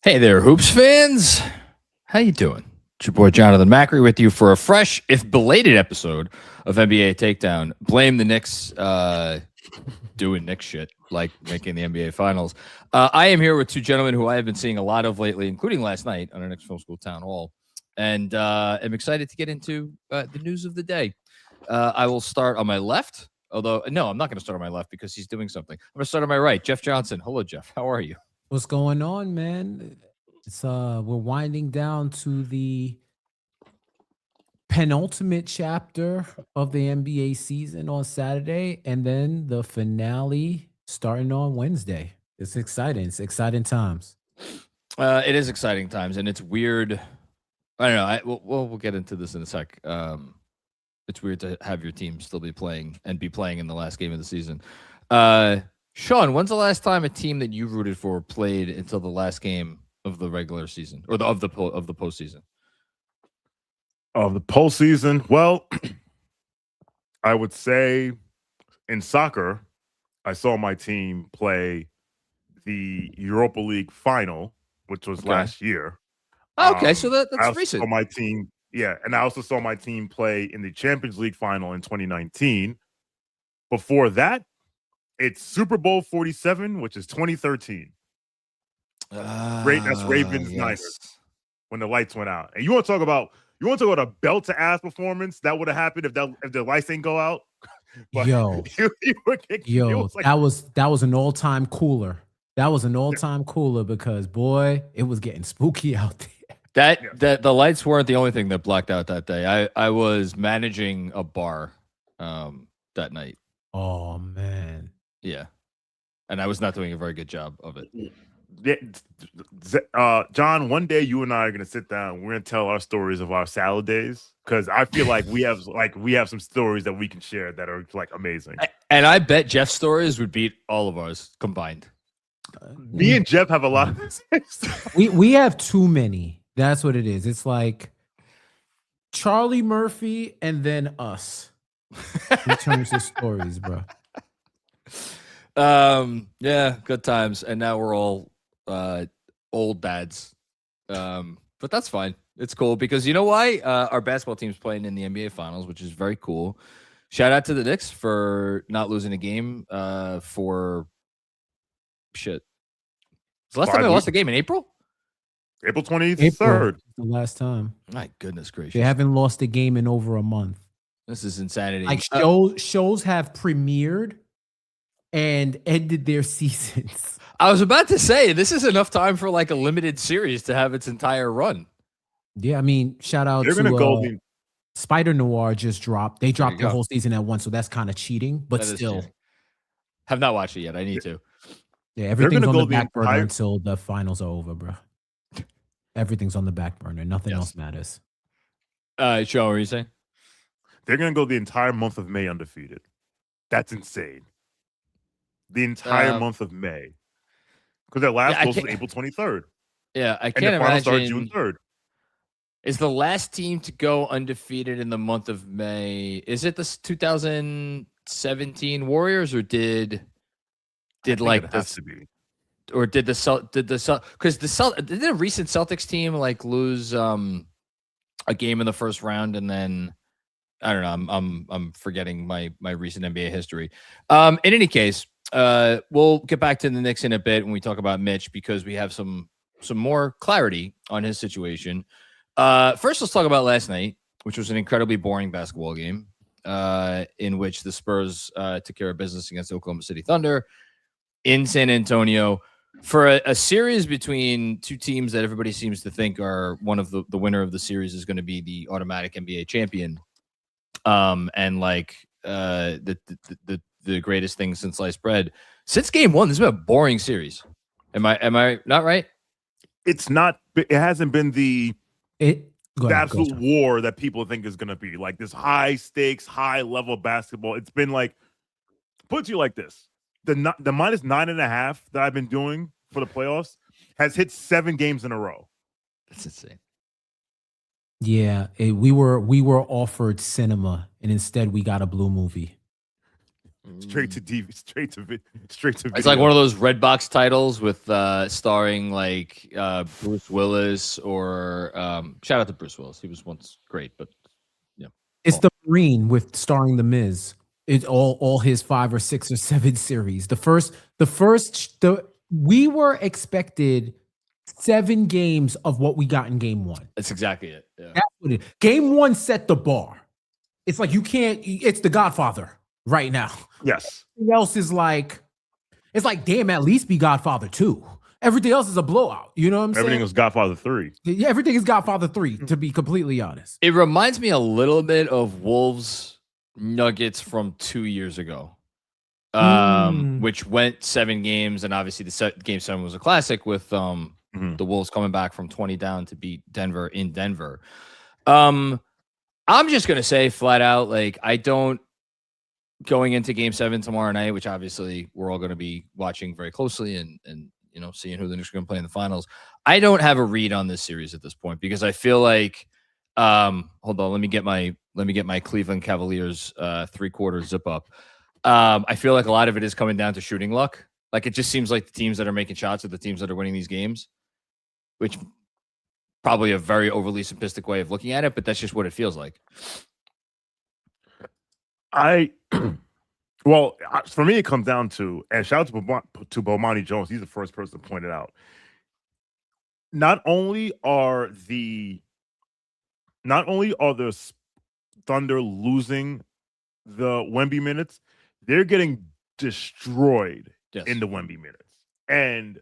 Hey there, Hoops fans. How you doing? It's your boy Jonathan Macri with you for a fresh, if belated episode of NBA Takedown. Blame the Knicks doing Knicks shit, like making the NBA Finals. I am here with two gentlemen who I have been seeing a lot of lately, including last night on our Knicks Film School Town Hall, and am excited to get into the news of the day. I will start on my left, although, no, I'm not going to start on my left because he's doing something. I'm going to start on my right. Jeff Johnson. Hello, Jeff. How are you? What's going on, man? It's we're winding down to the penultimate chapter of the NBA season on Saturday, and then the finale starting on Wednesday. It's exciting. It's exciting times. It is exciting times, and it's weird. I don't know. We'll get into this in a sec. It's weird to have your team still be playing and be playing in the last game of the season. Shawn, when's the last time a team that you rooted for played until the last game of the regular season or of the postseason? Of the postseason, well, I would say in soccer, I saw my team play the Europa League final, which was last year. Okay, so I that's also recent. saw my team, and I also saw my team play in the Champions League final in 2019. Before that, it's Super Bowl 47, which is 2013. That's Ravens Niners when the lights went out. And you want to talk about a belt to ass performance that would have happened if the lights didn't go out? But yo, that was an all-time cooler. That was an all-time cooler because boy, it was getting spooky out there. That the lights weren't the only thing that blacked out that day. I was managing a bar that night. Oh man. Yeah. And I was not doing a very good job of it. John, one day you and I are going to sit down. We're going to tell our stories of our salad days because I feel like we have some stories that we can share that are like amazing. And I bet Jeff's stories would beat all of ours combined. Me and Jeff have a lot of we have too many. That's what it is. It's like Charlie Murphy and then us in terms of stories, bro. Yeah, good times. And now we're all old dads. But that's fine. It's cool because you know why? Our basketball team's playing in the NBA Finals, which is very cool. Shout out to the Knicks for not losing a game for shit. The last time they lost a game in April? April 23rd. The last time. My goodness gracious. They haven't lost a game in over a month. This is insanity. Like shows have premiered and ended their seasons. I was about to say, this is enough time for like a limited series to have its entire run. Yeah, I mean, shout out to Spider Noir just dropped. They dropped the whole season at once, so that's kind of cheating, but still. Have not watched it yet. I need to. Yeah, everything's on the back burner until the finals are over, bro. Everything's on the back burner. Nothing else matters. Shawn, what were you saying? They're going to go the entire month of May undefeated. That's insane. The entire month of May. Because their last goal was April 23rd. Yeah, I can't imagine. And the final started June 3rd. Is the last team to go undefeated in the month of May, is it the 2017 Warriors or did like this? Or did the because did a recent Celtics team like lose a game in the first round and then I don't know, I'm forgetting my recent NBA history. In any case, we'll get back to the Knicks in a bit when we talk about Mitch because we have some more clarity on his situation. First, let's talk about last night, which was an incredibly boring basketball game in which the Spurs took care of business against the Oklahoma City Thunder in San Antonio for a series between two teams that everybody seems to think are one of the winner of the series is going to be the automatic NBA champion. And like the greatest thing since sliced bread. Since game one, this has been a boring series. Am I not right? It's not. It hasn't been the absolute war that people think is going to be like this high stakes, high level basketball. It's been like, put you like this: the minus 9.5 that I've been doing for the playoffs has hit 7 games in a row. That's insane. Yeah, we were offered cinema, and instead we got a blue movie. Straight to DV, straight to video. It's like one of those red box titles with starring like Bruce Willis or shout out to Bruce Willis. He was once great, but yeah. It's the Marine with starring the Miz. It's all his 5 or 6 or 7 series. We were expected 7 games of what we got in game 1. That's exactly it. Yeah. That's what it. Game 1 set the bar. It's like you can't. It's The Godfather right now. Yes. Everything else is like, it's like, damn, at least be Godfather 2. Everything else is a blowout. You know what I'm saying? Everything was Godfather 3. Yeah, everything is Godfather 3, to be completely honest. It reminds me a little bit of Wolves Nuggets from 2 years ago, which went 7 games, and obviously the game 7 was a classic with the Wolves coming back from 20 down to beat Denver in Denver. I'm just gonna say flat out, like, I don't. Going into game 7 tomorrow night, which obviously we're all going to be watching very closely and you know, seeing who the Knicks are going to play in the finals. I don't have a read on this series at this point because I feel like hold on, let me get my Cleveland Cavaliers 3/4 zip up. I feel like a lot of it is coming down to shooting luck. Like, it just seems like the teams that are making shots are the teams that are winning these games, which probably a very overly simplistic way of looking at it, but that's just what it feels like. Well, for me, it comes down to, and shout out to Bomani Jones. He's the first person to point it out. Not only are the Thunder losing the Wemby minutes, they're getting destroyed in the Wemby minutes. And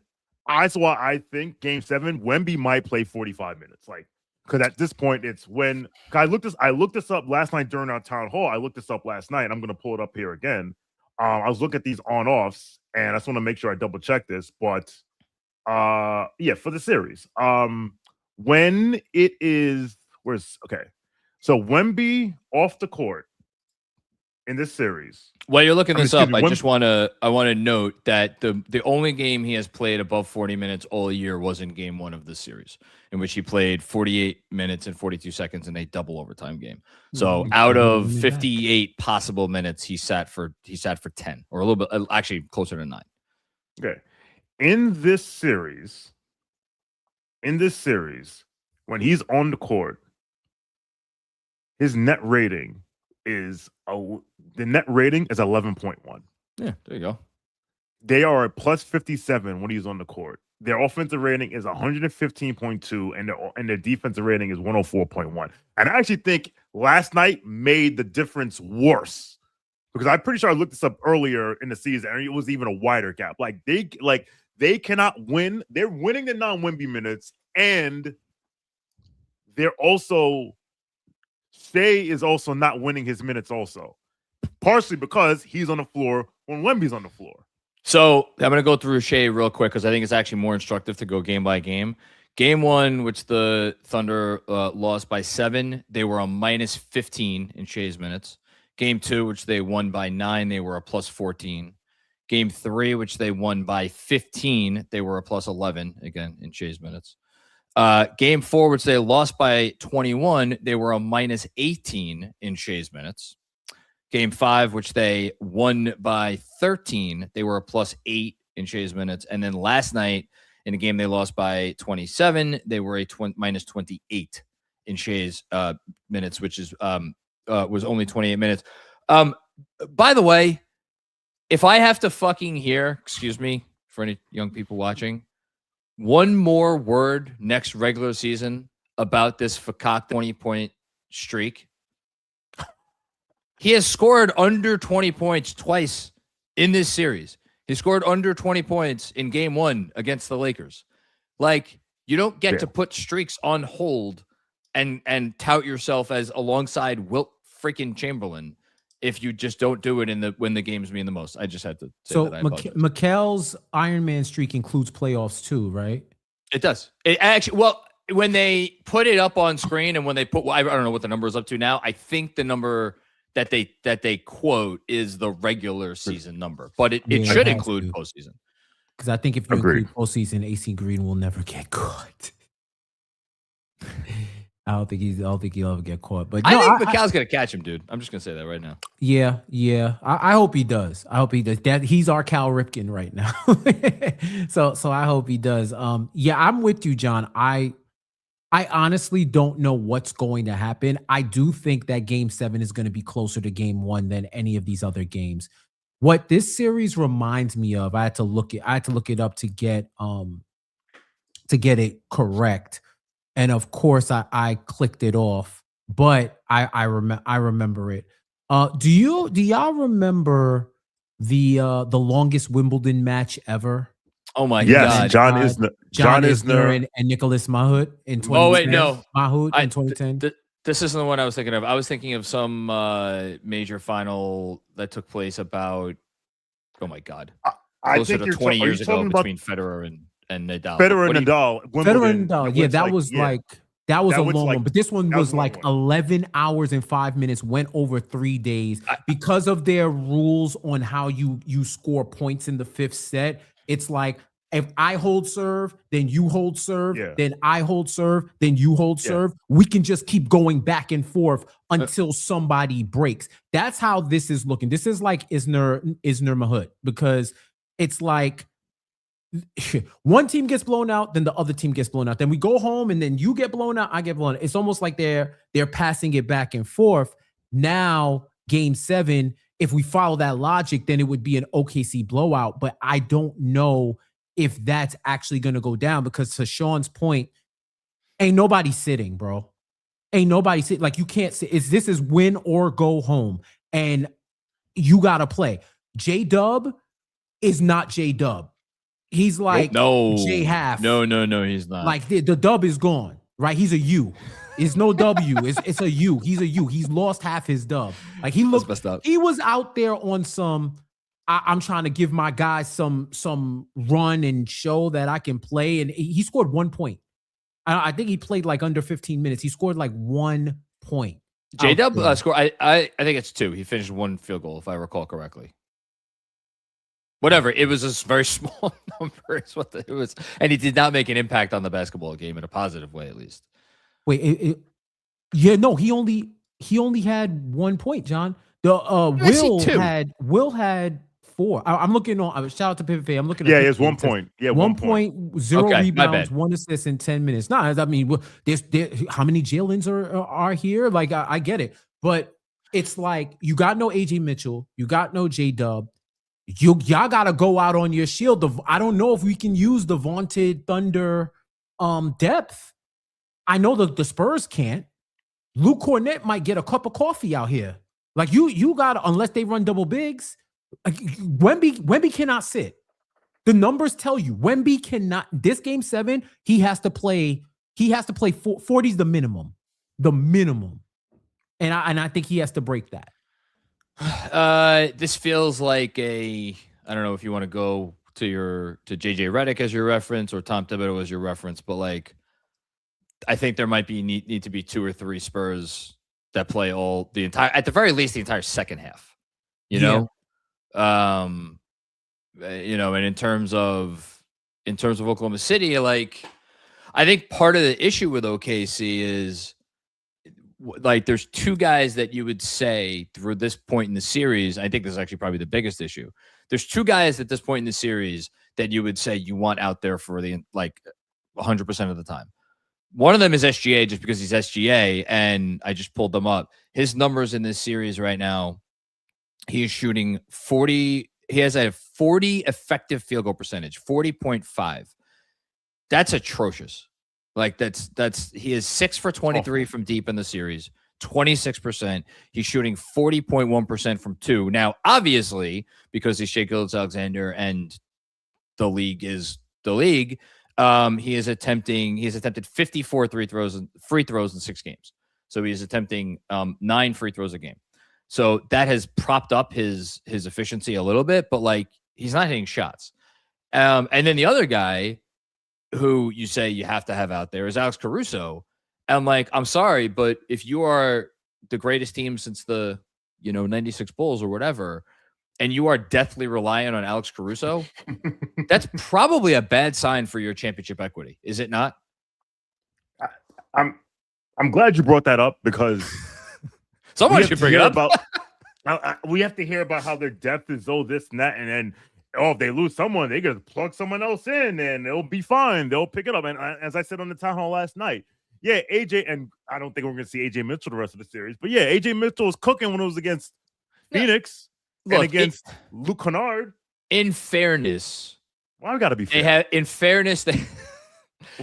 that's why I think game 7, Wemby might play 45 minutes. Like, because at this point, it's when I looked this up last night during our town hall. I looked this up last night. I'm going to pull it up here again. I was looking at these on-offs, and I just want to make sure I double check this. But yeah, for the series, when it is, so Wemby off the court in this series. While you're looking this up, I want to note that the only game he has played above 40 minutes all year was in game 1 of this series, in which he played 48 minutes and 42 seconds in a double overtime game. So out of 58 possible minutes, he sat for 10, or a little bit, actually closer to 9. Okay. In this series, when he's on the court, his net rating is 11.1. Yeah, there you go. They are a plus 57 when he's on the court. Their offensive rating is 115.2, and their defensive rating is 104.1. And I actually think last night made the difference worse, because I'm pretty sure I looked this up earlier in the season, and it was even a wider gap. They cannot win. They're winning the non-Wemby minutes, and they're also Shea is also not winning his minutes also, partially because he's on the floor when Wemby's on the floor. So I'm going to go through Shea real quick because I think it's actually more instructive to go game by game. Game 1, which the Thunder lost by 7, they were a minus 15 in Shea's minutes. Game 2, which they won by 9, they were a plus 14. Game 3, which they won by 15, they were a plus 11, again, in Shea's minutes. Game 4, which they lost by 21, they were a minus 18 in Shea's minutes. Game 5, which they won by 13, they were a plus 8 in Shea's minutes. And then last night, in a game they lost by 27, they were a minus 28 in Shea's minutes, which is was only 28 minutes. By the way, if I have to fucking hear, excuse me, for any young people watching, one more word next regular season about this Fakak 20-point streak. He has scored under 20 points twice in this series. He scored under 20 points in game 1 against the Lakers. Like, you don't get to put streaks on hold and tout yourself as alongside Wilt freaking Chamberlain if you just don't do it when the games mean the most. I just had to say that. Mikel's Iron Man streak includes playoffs too, right? It does. It actually, well, when they put it up on screen and when they put, I don't know what the number is up to now. I think the number that they quote is the regular season number, but it should include postseason. Because I think if you include postseason, AC Green will never get caught. I don't think he'll ever get caught. But I no, think Mikal's gonna catch him, dude. I'm just gonna say that right now. Yeah. I hope he does. That he's our Cal Ripken right now. so I hope he does. Yeah, I'm with you, John. I honestly don't know what's going to happen. I do think that Game 7 is going to be closer to Game 1 than any of these other games. What this series reminds me of, I had to look it up to get it correct. And of course, I clicked it off, but I remember it. Do y'all remember the longest Wimbledon match ever? Oh my God! John Isner and Nicholas Mahut in 2010. Oh wait, no, Mahut in 2010. This isn't the one I was thinking of. I was thinking of some major final that took place about. Oh my God! Closer to 20 years ago between Federer and Nadal. Federer and Nadal. Yeah, that was a long one. But this one was like 11 hours and 5 minutes, went over 3 days. Because of their rules on how you score points in the fifth set, it's like if I hold serve, then you hold serve, then I hold serve, then you hold serve. We can just keep going back and forth until somebody breaks. That's how this is looking. This is like Isner Mahut, because it's like one team gets blown out, then the other team gets blown out. Then we go home, and then you get blown out, I get blown out. It's almost like they're passing it back and forth. Now, Game 7, if we follow that logic, then it would be an OKC blowout. But I don't know if that's actually going to go down, because to Shawn's point, ain't nobody sitting, bro. Ain't nobody sitting. Like, you can't sit. This is win or go home, and you got to play. J-Dub is not J-Dub. He's like J half. No, he's not. Like the dub is gone, right? He's a U. It's no W. It's a U. He's a U. He's lost half his dub. Like he looked messed up. He was out there on some. I'm trying to give my guys some run and show that I can play, and he scored 1 point. I think he played like under 15 minutes. He scored like 1 point. J-Dub scored. I think it's 2. He finished 1 field goal, if I recall correctly. Whatever, it was a very small number. Is what it was, and he did not make an impact on the basketball game in a positive way, at least. Wait, he only had 1 point, John. The Will had 4. I'm looking on. Shout out to Pippin. I'm looking. Yeah, it's 1 point. Yeah, 1 point, 0 rebounds, 1 assist in 10 minutes. Nah, I mean, there's how many Jalen's are here? Like, I get it, but it's like you got no AJ Mitchell, you got no J-Dub. Y'all gotta go out on your shield. I don't know if we can use the vaunted Thunder depth. I know the Spurs can't. Luke Cornett might get a cup of coffee out here. Like you gotta, unless they run double bigs. Like Wemby cannot sit. The numbers tell you Wemby cannot. This Game 7, he has to play 40's the minimum. The minimum. And I think he has to break that. This feels like I don't know if you want to go to JJ Redick as your reference or Tom Thibodeau as your reference, but like I think there might be need to be 2 or 3 Spurs that play at the very least the entire second half. You know, and in terms of Oklahoma City, like I think part of the issue with OKC is, like, there's 2 guys that you would say through this point in the series. I think this is actually probably the biggest issue. There's 2 guys at this point in the series that you would say you want out there for 100% of the time. One of them is SGA, just because he's SGA, and I just pulled them up. His numbers in this series right now, he is shooting 40. He has a 40 effective field goal percentage, 40.5. That's atrocious. Like he is 6 for 23 from deep in the series, 26%. He's shooting 40.1% from 2. Now, obviously, because he's Shai Gilgeous-Alexander and the league is the league, he has attempted 54 free throws in 6 games. So he is attempting 9 free throws a game. So that has propped up his efficiency a little bit, but like he's not hitting shots. And then the other guy who you say you have to have out there is Alex Caruso. And like, I'm sorry, but if you are the greatest team since the 96 Bulls or whatever, and you are deathly reliant on Alex Caruso, that's probably a bad sign for your championship equity, is it not? I I'm glad you brought that up because someone should bring it up. We have to hear about how their depth is this and that, and then if they lose someone, they just plug someone else in, and it'll be fine. They'll pick it up. And as I said on the town hall last night, yeah, AJ, and I don't think we're going to see AJ Mitchell the rest of the series, but yeah, AJ Mitchell was cooking when it was against Phoenix and against Luke Kennard. In fairness, why we got to be fair? They have, in fairness, they.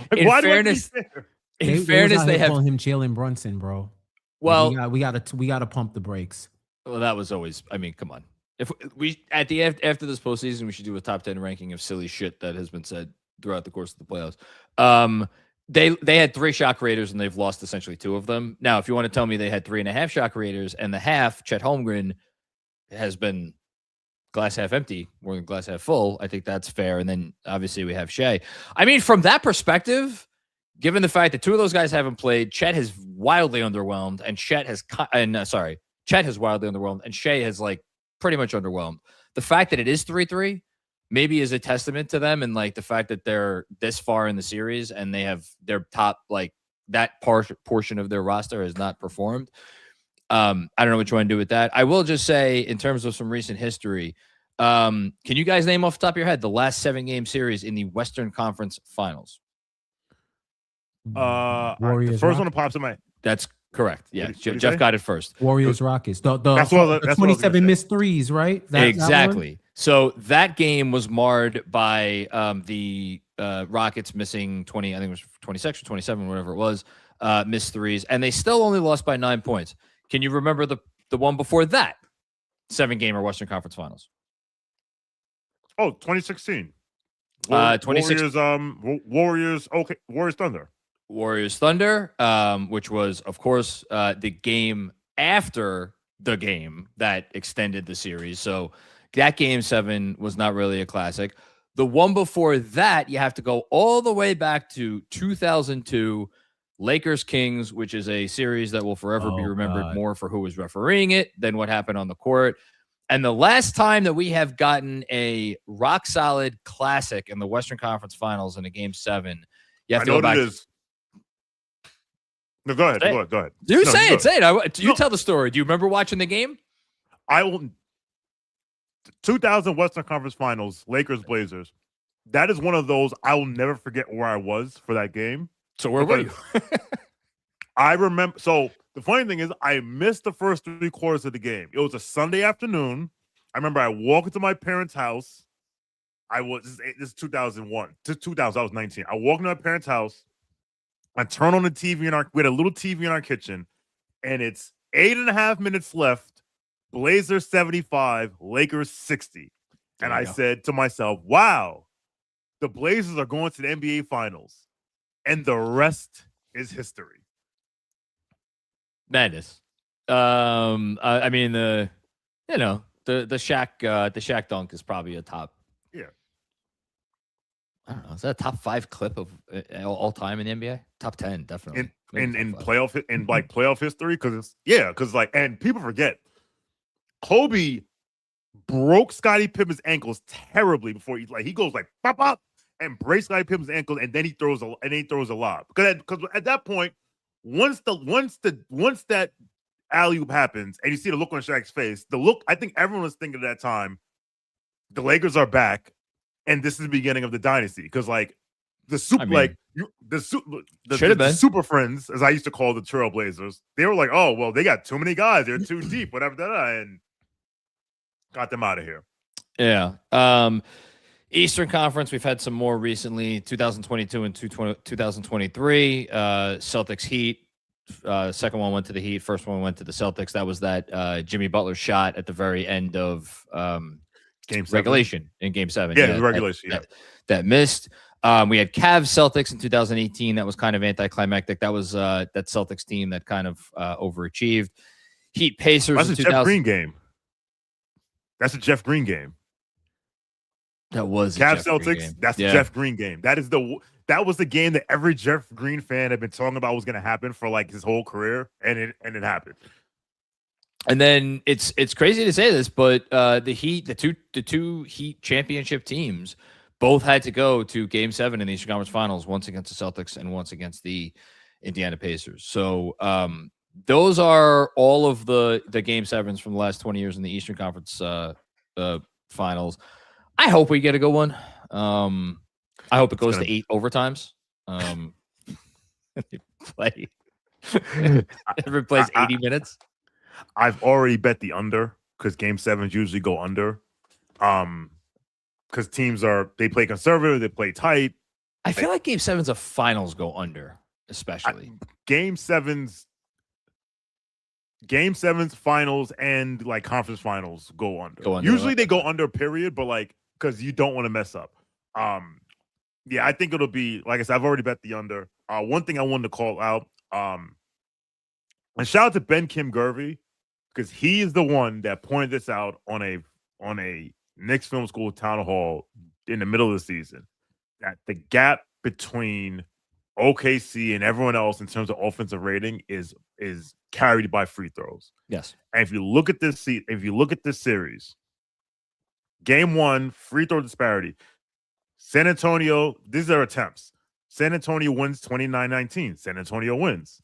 In fairness, they have calling him Jalen Brunson, bro. Well, we gotta pump the brakes. Well, that was always. I mean, come on. If we at the after this postseason, we should do a top 10 ranking of silly shit that has been said throughout the course of the playoffs. They had 3 shot creators and they've lost essentially 2 of them. Now, if you want to tell me they had 3.5 shot creators and the half, Chet Holmgren, has been glass half empty more than glass half full, I think that's fair. And then obviously we have Shea. I mean, from that perspective, given the fact that 2 of those guys haven't played, Chet has wildly underwhelmed, and Chet has wildly underwhelmed, and Shea has like pretty much underwhelmed. The fact that it is 3-3 maybe is a testament to them, and like the fact that they're this far in the series and they have their top, like that portion of their roster has not performed. I don't know what you want to do with that. I will just say, in terms of some recent history, can you guys name off the top of your head the last 7-game series in the Western Conference Finals? Warriors, the first one that pops in my. That's correct. Yeah, Jeff got it first. Warriors, Rockets. The 27 missed threes, right? Exactly. So that game was marred by the Rockets missing 20. I think it was 26 or 27, whatever it was. Missed threes, and they still only lost by 9 points. Can you remember the one before that 7-gamer Western Conference Finals? Oh, 2016. 2016. Warriors. Okay, Warriors Thunder. Warriors Thunder, which was, of course, the game after the game that extended the series. So that game 7 was not really a classic. The one before that, you have to go all the way back to 2002, Lakers Kings, which is a series that will forever be remembered more for who was refereeing it than what happened on the court. And the last time that we have gotten a rock solid classic in the Western Conference Finals in a game 7, you have to go back. No, go ahead. Go ahead. You say it. You tell the story. Do you remember watching the game? I will. 2000 Western Conference Finals, Lakers Blazers. That is one of those I will never forget where I was for that game. So where were you? I remember. So the funny thing is, I missed the first 3 quarters of the game. It was a Sunday afternoon. I remember I walked into my parents' house. This is 2001. 2000. I was 19. I walked into my parents' house. I turn on the TV we had a little TV in our kitchen, and it's 8.5 minutes left. Blazers 75, Lakers 60. And I said to myself, wow, the Blazers are going to the NBA Finals. And the rest is history. Madness. I mean, the Shaq dunk is probably a top. Yeah. I don't know. Is that a top 5 clip of all time in the NBA? Top 10, definitely. In playoff history, because and people forget, Kobe broke Scottie Pippen's ankles terribly before he goes like pop up and breaks Scottie Pippen's ankles, and then he throws a lob because at that point, once that alley-oop happens and you see the look on Shaq's face, I think everyone was thinking at that time, the Lakers are back. And this is the beginning of the dynasty because, the super friends, as I used to call the Trailblazers, they were like, "Oh, well, they got too many guys. They're too deep, whatever." And got them out of here. Yeah. Eastern Conference, we've had some more recently. 2022 and 2023. Celtics Heat. Second one went to the Heat. First one went to the Celtics. That was that Jimmy Butler shot at the very end of. Game 7. Regulation in Game 7. Yeah, regulation. That missed. We had Cavs Celtics in 2018. That was kind of anticlimactic. That was that Celtics team that kind of overachieved. Heat Pacers. That's a Jeff Green game. That's a Jeff Green game. That was Cavs Celtics. That's the Jeff Green game. That was the game that every Jeff Green fan had been talking about was going to happen for his whole career, and it happened. And then it's crazy to say this, but the two Heat championship teams both had to go to Game 7 in the Eastern Conference Finals, once against the Celtics and once against the Indiana Pacers. So those are all of the game sevens from the last 20 years in the Eastern Conference finals. I hope we get a good one. I hope it goes to 8 overtimes. Play. Everyone plays 80 minutes. I've already bet the under because game sevens usually go under. Because teams they play conservative, they play tight. I feel like game sevens of finals go under, especially. Game sevens, finals, and like conference finals go under. Usually they go under, period, but like because you don't want to mess up. Yeah, I think it'll be, like I said, I've already bet the under. One thing I wanted to call out, and shout out to Ben Kim Gervey, because he is the one that pointed this out on a Knicks Film School town hall in the middle of the season, that the gap between OKC and everyone else in terms of offensive rating is carried by free throws. Yes. And if you look at this series, game 1, free throw disparity, San Antonio, these are attempts. San Antonio wins 29-19. San Antonio wins.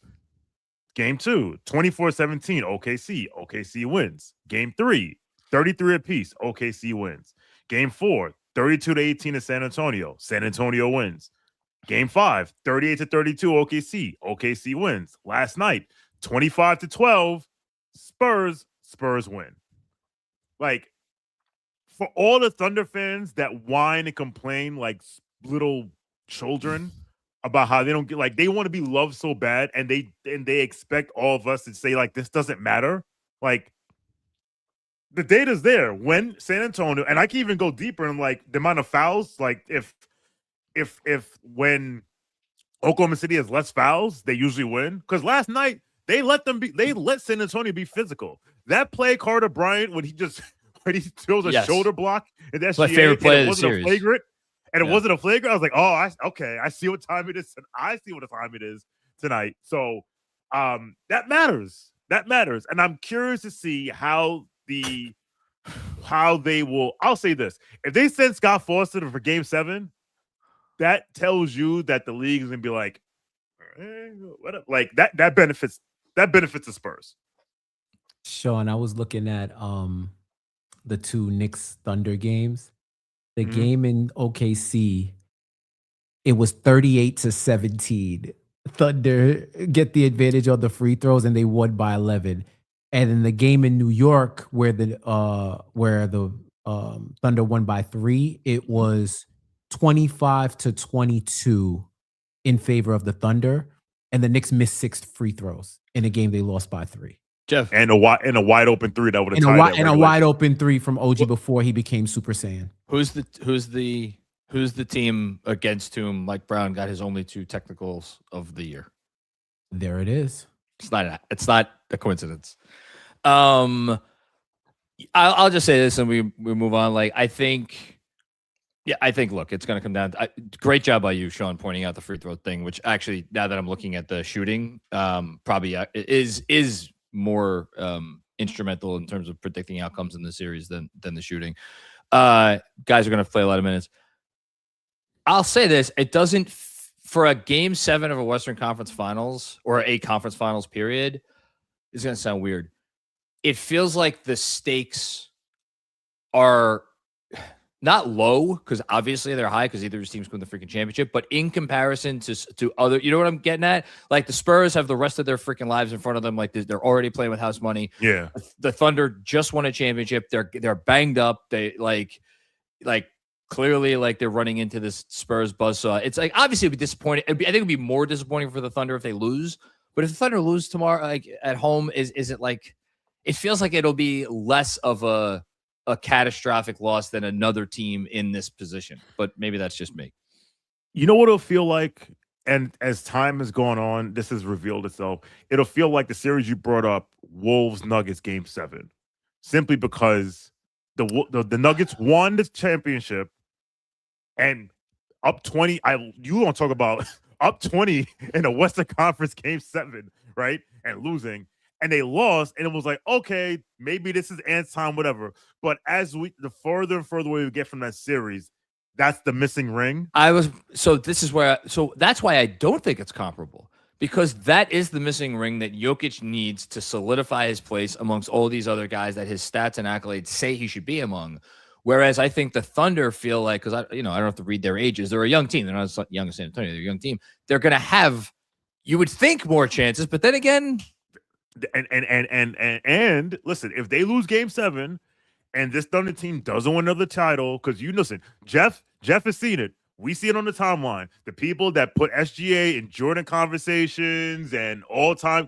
Game 2, 24-17. OKC wins. Game 3, 33 apiece. OKC wins. Game 4, 32-18 to San Antonio. San Antonio wins. Game 5, 38-32. OKC wins. Last night, 25-12. Spurs win. Like, for all the Thunder fans that whine and complain like little children about how they don't get, like, they want to be loved so bad, and they expect all of us to say like this doesn't matter. Like, the data's there. When San Antonio, and I can even go deeper in like the amount of fouls, like if when Oklahoma City has less fouls, they usually win. Because last night they let San Antonio be physical. That play, Carter Bryant, when he throws a shoulder block, and that's my favorite play of the series. It wasn't a flagrant. I was like, oh, I see what time it is. I see what time it is tonight. So that matters. That matters. And I'm curious to see how they will. I'll say this: if they send Scott Foster for game 7, that tells you that the league is gonna be like, what up? Like that benefits the Spurs. Shawn, I was looking at the 2 Knicks Thunder games. The game in OKC, it was 38-17. Thunder get the advantage on the free throws, and they won by 11. And in the game in New York, where the Thunder won by 3, it was 25-22 in favor of the Thunder, and the Knicks missed 6 free throws in a game they lost by 3. Jeff, and a wide open 3 that would have tied and a wide open 3 from OG before he became Super Saiyan. Who's the team against whom Mike Brown got his only 2 technicals of the year? There it is. It's not a coincidence. I'll just say this and we move on. Like, I think look, it's going to come down. Great job by you, Shawn, pointing out the free throw thing, which actually, now that I'm looking at the shooting, probably is more instrumental in terms of predicting outcomes in the series than the shooting. Guys are going to play a lot of minutes. I'll say this: it doesn't, for a game 7 of a Western Conference Finals or a conference finals period, it's going to sound weird. It feels like the stakes are not low, because obviously they're high because either of these teams win the freaking championship, but in comparison to other, you know what I'm getting at? Like, the Spurs have the rest of their freaking lives in front of them. Like, they're already playing with house money. Yeah. The Thunder just won a championship. They're banged up. They like clearly, like, they're running into this Spurs buzzsaw. It's like, obviously it'd be disappointing. I think it'd be more disappointing for the Thunder if they lose. But if the Thunder lose tomorrow, like at home, is it like, it feels like it'll be less of a catastrophic loss than another team in this position. But maybe that's just me. You know what it'll feel like? And as time has gone on, this has revealed itself. It'll feel like the series you brought up, Wolves Nuggets game 7, simply because the Nuggets won the championship and up 20. You want to talk about up 20 in the Western Conference game 7, right? And losing. And they lost, and it was like, okay, maybe this is ants time, whatever. But the further and further away we get from that series, that's the missing ring. So that's why I don't think it's comparable, Because that is the missing ring that Jokic needs to solidify his place amongst all these other guys that his stats and accolades say he should be among. Whereas I think the Thunder feel like, because I don't have to read their ages. They're a young team. They're not as young as San Antonio. They're a young team. They're going to have, you would think, more chances. But then again, and listen, if they lose Game 7 and this Thunder team doesn't win another title, because listen, Jeff has seen it. We see it on the timeline. The people that put SGA in Jordan conversations and all-time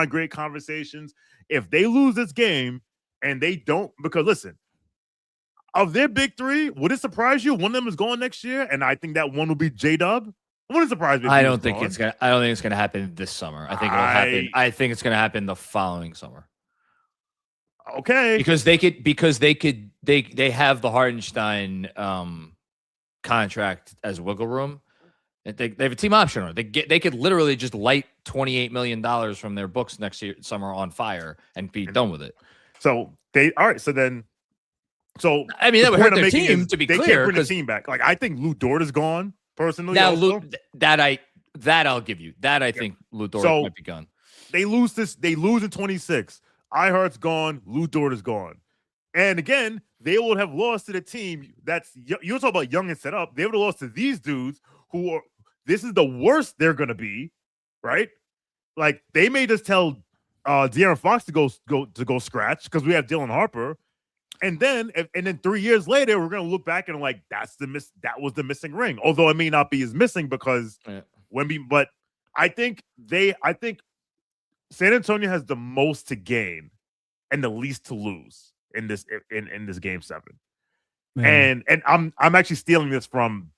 great conversations, if they lose this game and they don't, because listen, of their big three, would it surprise you one of them is going next year? And I think that one will be J-Dub. Wouldn't surprise me. I don't think it's gonna happen this summer. I think it'll happen. I think it's gonna happen the following summer. Okay. Because they have the Hartenstein contract as wiggle room. They have a team option on it. They could literally just light $28 million from their books next year summer on fire and be done with it. So all right. So I mean, that would hurt their team, to be clear. They can't bring the team back. Like, I think Lou Dort is gone personally. Now, that I'll give you. That I think Lou Dort might be gone. They lose in 26. Ihart's gone. Lou Dort is gone. And again, they would have lost to the team that's, you're talking about young and set up. They would have lost to these dudes who are, this is the worst they're going to be, right? Like, they made us tell De'Aaron Fox to go scratch because we have Dylan Harper. And then 3 years later, we're going to look back and like, that was the missing ring. Although it may not be as missing because but I think San Antonio has the most to gain and the least to lose in this Game 7. Man. And I'm actually stealing this from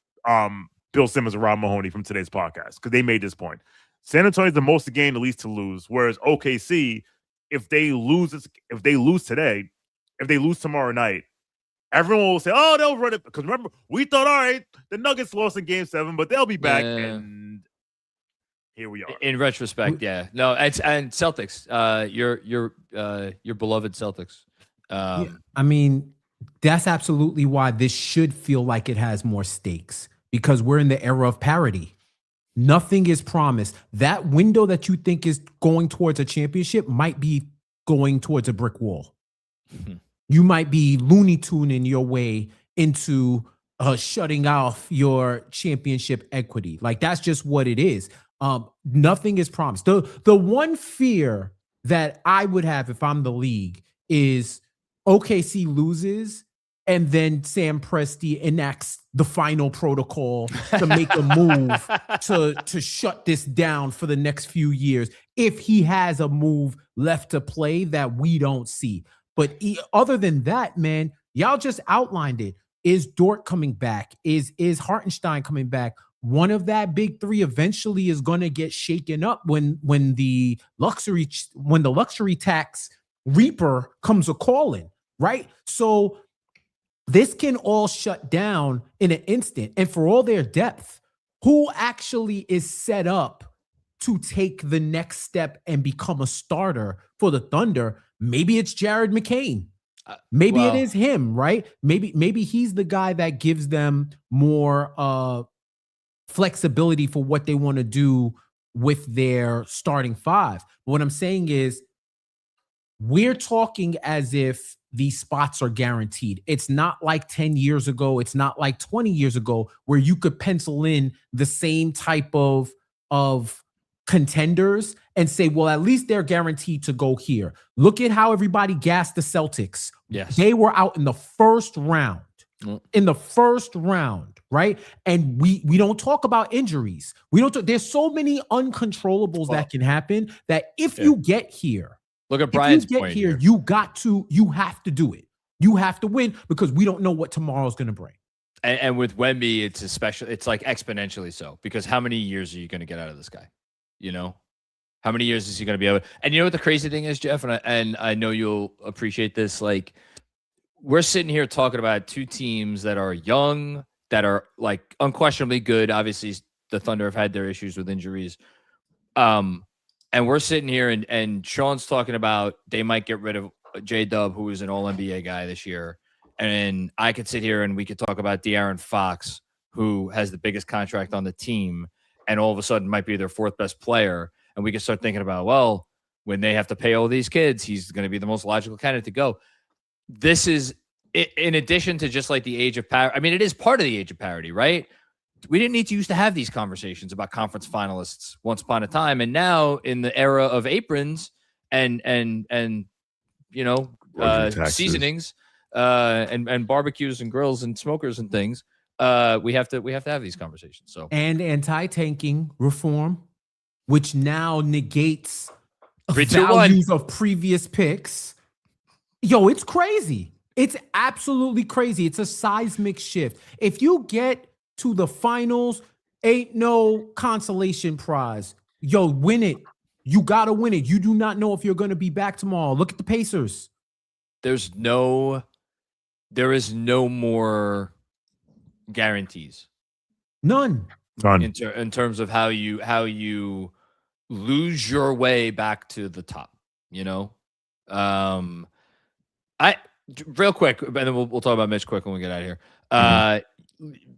Bill Simmons and Rob Mahoney from today's podcast because they made this point. San Antonio is the most to gain, the least to lose. Whereas OKC, if they lose today, if they lose tomorrow night, everyone will say, "Oh, they'll run it." Because remember, we thought, all right, the Nuggets lost in Game 7, but they'll be back. Yeah. And here we are. In retrospect, yeah, no, and Celtics, your beloved Celtics. I mean, that's absolutely why this should feel like it has more stakes because we're in the era of parity. Nothing is promised. That window that you think is going towards a championship might be going towards a brick wall. Mm-hmm. You might be Looney Tuning your way into shutting off your championship equity. Like, that's just what it is. Nothing is promised. The one fear that I would have if I'm the league is OKC loses and then Sam Presti enacts the final protocol to make a move to shut this down for the next few years if he has a move left to play that we don't see. But other than that, man, y'all just outlined it. Is Dort coming back? Is Hartenstein coming back? One of that big three eventually is going to get shaken up when the luxury tax reaper comes a calling, right? So this can all shut down in an instant. And for all their depth, who actually is set up to take the next step and become a starter for the Thunder? Maybe it's Jared McCain. Maybe it is him, right? Maybe he's the guy that gives them more flexibility for what they want to do with their starting five. But what I'm saying is we're talking as if these spots are guaranteed. It's not like 10 years ago. It's not like 20 years ago where you could pencil in the same type of contenders and say, well, at least they're guaranteed to go here. Look at how everybody gassed the Celtics. Yes. They were out in the first round. In the first round, right? And we don't talk about injuries. There's so many uncontrollables that can happen that if you get here, look at Brian's point here. You have to do it. You have to win because we don't know what tomorrow's going to bring. And with Wemby, it's like exponentially so because how many years are you going to get out of this guy? You know, how many years is he going to be able? And you know what the crazy thing is, Jeff, and I know you'll appreciate this. Like, we're sitting here talking about two teams that are young, that are like unquestionably good. Obviously, the Thunder have had their issues with injuries. And we're sitting here and Shawn's talking about they might get rid of J-Dub, who is an All-NBA guy this year. And I could sit here and we could talk about De'Aaron Fox, who has the biggest contract on the team. and all of a sudden might be their fourth best player, and we can start thinking about, well, when they have to pay all these kids, he's going to be the most logical candidate to go. This is in addition to just like the age of parity. I mean, it is part of the age of parity, right? We didn't need to used to have these conversations about conference finalists once upon a time, and now in the era of aprons and you know seasonings and barbecues and grills and smokers and things, we have to have these conversations. So and anti-tanking reform, which now negates values of previous picks. Yo, it's crazy. It's absolutely crazy. It's a seismic shift. If you get to the finals, ain't no consolation prize. Yo, win it. You got to win it. You do not know if you're going to be back tomorrow. Look at the Pacers. There is no more guarantees. None. In terms of how you lose your way back to the top, you know? Real quick, and then we'll talk about Mitch quick when we get out of here.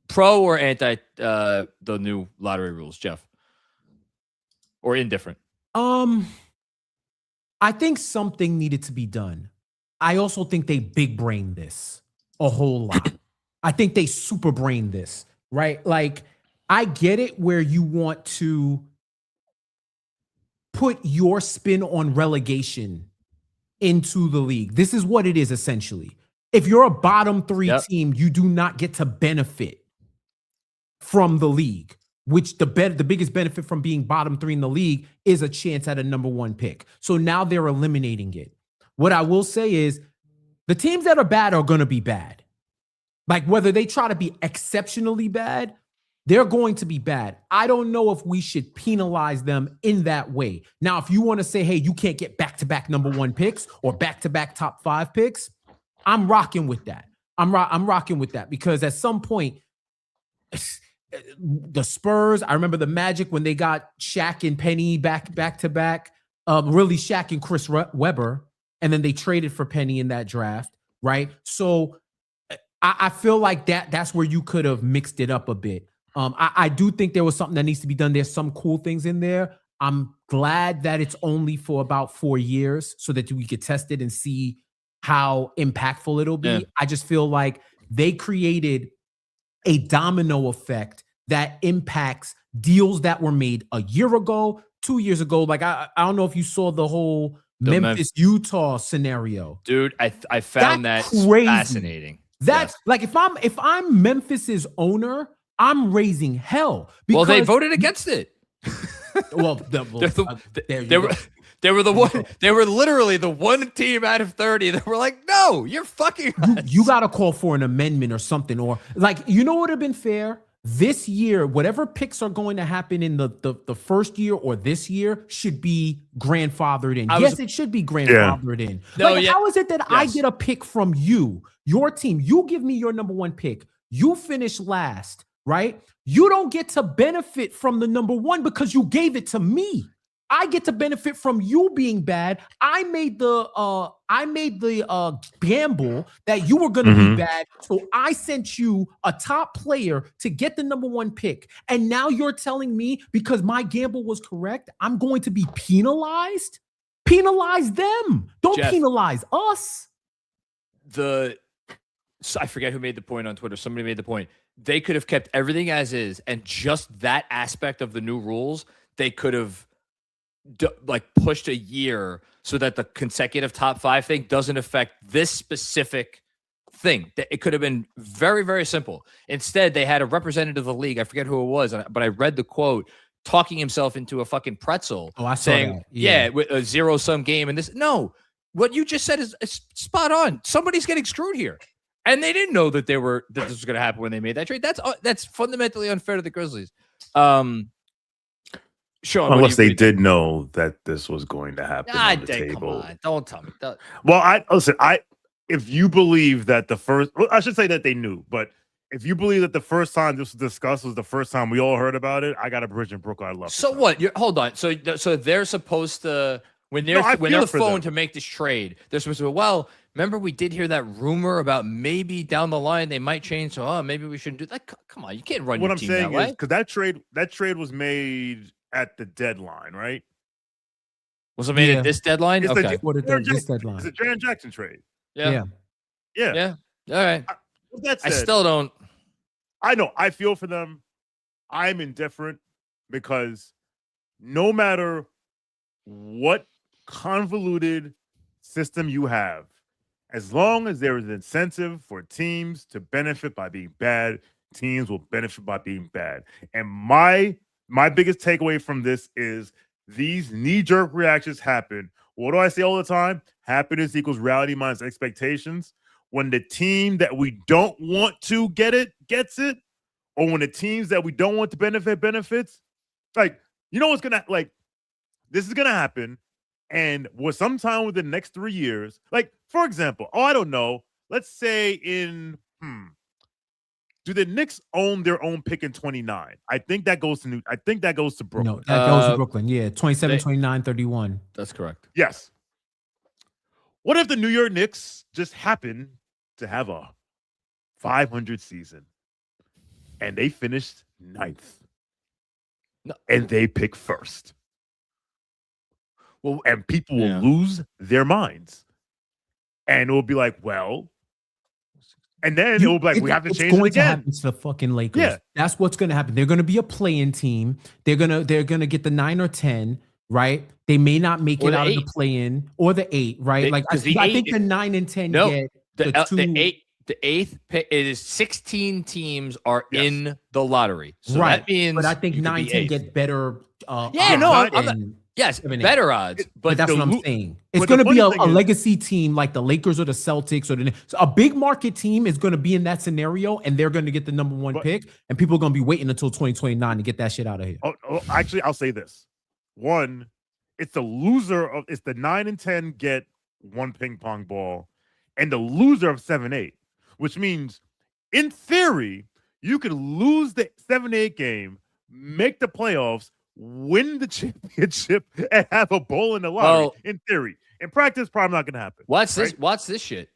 Pro or anti the new lottery rules, Jeff? Or indifferent? I think something needed to be done. I also think they big brained this a whole lot. I think they super brained this, right? Like, I get it where you want to put your spin on relegation into the league. This is what it is essentially. If you're a bottom three team, you do not get to benefit from the league, which the biggest benefit from being bottom three in the league is a chance at a number one pick. So now they're eliminating it. What I will say is the teams that are bad are going to be bad. Like, whether they try to be exceptionally bad, they're going to be bad. I don't know if we should penalize them in that way. Now, if you want to say, hey, you can't get back-to-back number one picks or back-to-back top 5 picks, I'm rocking with that. I'm rocking with that because at some point, the Spurs, I remember the Magic when they got Shaq and Penny back-to-back, really Shaq and Chris Webber, and then they traded for Penny in that draft, right? So I feel like that's where you could have mixed it up a bit. I do think there was something that needs to be done. There's some cool things in there. I'm glad that it's only for about 4 years so that we could test it and see how impactful it'll be. Yeah. I just feel like they created a domino effect that impacts deals that were made a year ago, 2 years ago. Like, I don't know if you saw the whole Memphis, Utah scenario. Dude, I found that crazy. Fascinating. That's like, if I'm Memphis's owner, I'm raising hell. Well, they voted against it. Well, they were literally the one team out of 30 that were like, no, you're fucking us. You got to call for an amendment or something, or like, you know what would have been fair? This year, whatever picks are going to happen in the first year or this year should be grandfathered in. Yes, it should be grandfathered in. No, like, how is it that I get a pick from you, your team? You give me your number one pick. You finish last, right? You don't get to benefit from the number one because you gave it to me. I get to benefit from you being bad. I made the gamble that you were going to be bad. So I sent you a top player to get the number one pick. And now you're telling me because my gamble was correct, I'm going to be penalized? Penalize them. Don't penalize us. I forget who made the point on Twitter. Somebody made the point. They could have kept everything as is, and just that aspect of the new rules, they could have pushed a year so that the consecutive top 5 thing doesn't affect this specific thing. It could have been very, very simple. Instead, they had a representative of the league. I forget who it was, but I read the quote talking himself into a fucking pretzel. Oh, I saw saying, that. With a 0-sum game. And this, no, what you just said is spot on. Somebody's getting screwed here. And they didn't know that this was going to happen when they made that trade. That's fundamentally unfair to the Grizzlies. Shawn, unless they did know that this was going to happen on the table. Come on, don't tell me. Well, if you believe that I should say that they knew, but if you believe that the first time this was discussed was the first time we all heard about it, I got a bridge in Brooklyn. I love it. So what? Hold on. So they're supposed to When they're the phone to make this trade, they're supposed to go, well, remember we did hear that rumor about maybe down the line they might change. So maybe we shouldn't do that. Come on, you can't run your team that way. What I'm saying is because that trade was made at the deadline, right? Was it made at this deadline? It's okay. This deadline. It's a Jaren Jackson trade. Yeah. All right. I still don't. I know. I feel for them. I'm indifferent because no matter what convoluted system you have, as long as there is an incentive for teams to benefit by being bad, teams will benefit by being bad. And my biggest takeaway from this is these knee-jerk reactions happen. What do I say all the time? Happiness equals reality minus expectations. When the team that we don't want to gets it, or when the teams that we don't want to benefits, like, you know what's gonna, like, this is gonna happen. And with sometime within the next 3 years, like, for example, I don't know, let's say do the Knicks own their own pick in 29? I think that goes to Brooklyn. No, that goes to Brooklyn. Yeah, 27, 29, 31. That's correct. Yes. What if the New York Knicks just happen to have a 500 season and they finished 9th and they pick first? Well, and people will lose their minds. And it will be like, well, and then it will be like, we have to change it again. It's going to happen to the fucking Lakers. Yeah. That's what's going to happen. They're going to be a play-in team. They're gonna get the 9 or 10, right? They may not make it out of the play-in or the 8, right? I think the 9 and 10 get the 8th pick. It is 16 teams are in the lottery. So that means, but I think 9, 10 get better. I'm not. Yes, better odds, but that's what I'm saying. It's going to be a legacy team like the Lakers or the Celtics so a big market team is going to be in that scenario, and they're going to get the number 1 pick, and people are going to be waiting until 2029 to get that shit out of here. Actually, I'll say this: one, it's the 9 and 10 get 1 ping pong ball, and the loser of 7-8, which means, in theory, you could lose the 7-8 game, make the playoffs, win the championship, and have a bowl in the lottery. In theory. In practice, probably not going to happen. Watch this shit.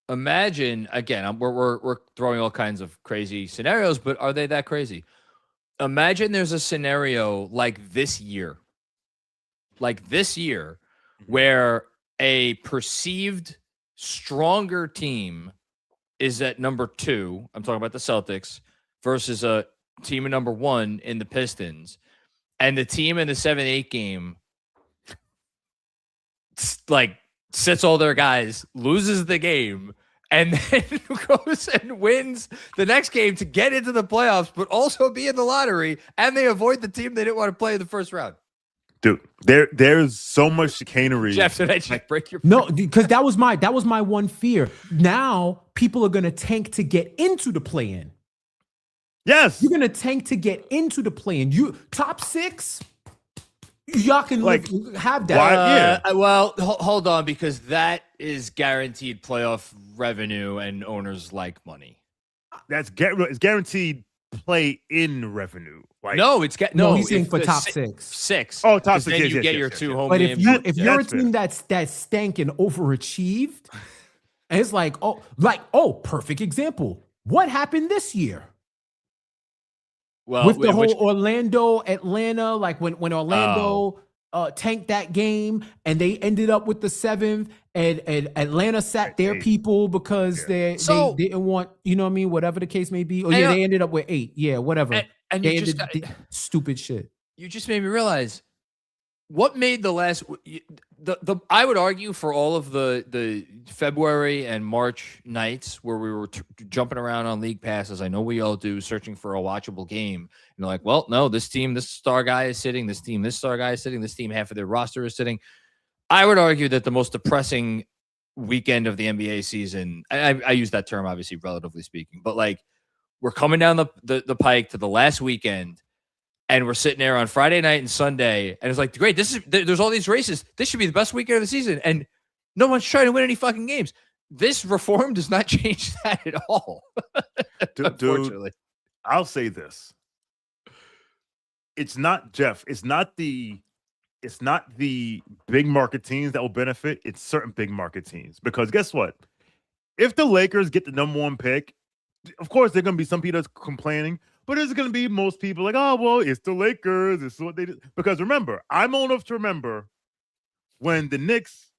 Imagine, again, we're throwing all kinds of crazy scenarios, but are they that crazy? Imagine there's a scenario like this year, where a perceived stronger team is at number 2. I'm talking about the Celtics versus a team at number 1 in the Pistons. And the team in the 7-8 game, sits all their guys, loses the game, and then goes and wins the next game to get into the playoffs, but also be in the lottery, and they avoid the team they didn't want to play in the first round. Dude, there's so much chicanery. Jeff, did I just break your? No, because that was my one fear. Now people are gonna tank to get into the play-in. Yes, you're gonna tank to get into the play-in. You top 6, y'all can have that. Well, hold on, because that is guaranteed playoff revenue, and owners like money. It's guaranteed play-in revenue. He's saying for top 6. 6. Oh, top 6. Then you get your 2 home games. But if you're a team that's stank and overachieved, and it's perfect example. What happened this year? Well, with the whole Orlando, Atlanta, when Orlando tanked that game and they ended up with the 7th, and Atlanta sat their people because they didn't want, whatever the case may be. They ended up with 8. Yeah, whatever. And they stupid shit. You just made me realize what made the last I would argue for all of the February and March nights where we were jumping around on league passes. I know we all do, searching for a watchable game. And like, well, no, this team, this star guy is sitting. This team, this star guy is sitting. This team, half of their roster is sitting. I would argue that the most depressing weekend of the NBA season, I use that term obviously relatively speaking, but we're coming down the pike to the last weekend. And we're sitting there on Friday night and Sunday, and it's like, great, there's all these races. This should be the best weekend of the season, and no one's trying to win any fucking games. This reform does not change that at all. Unfortunately. Dude, I'll say this. It's not, Jeff, it's not the it's not the big market teams that will benefit. It's certain big market teams. Because guess what? If the Lakers get the number 1 pick, of course, there are going to be some people that's complaining, but there's going to be most people like, oh, well, it's the Lakers. It's what they did. Because remember, I'm old enough to remember when the Knicks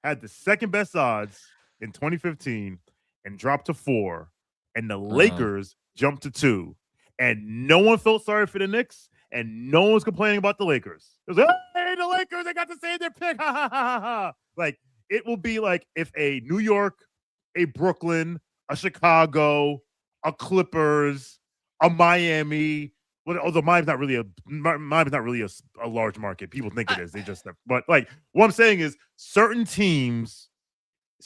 had the second best odds in 2015 and dropped to 4, and the Lakers jumped to 2, and no one felt sorry for the Knicks, and no one was complaining about the Lakers. It was like, hey, the Lakers, they got to save their pick. Ha, ha, ha, ha. Like, it will be like if a New York, a Brooklyn, a Chicago, a Clippers, a Miami. Although Miami's not really a large market. People think it is. They just, but like what I'm saying is certain teams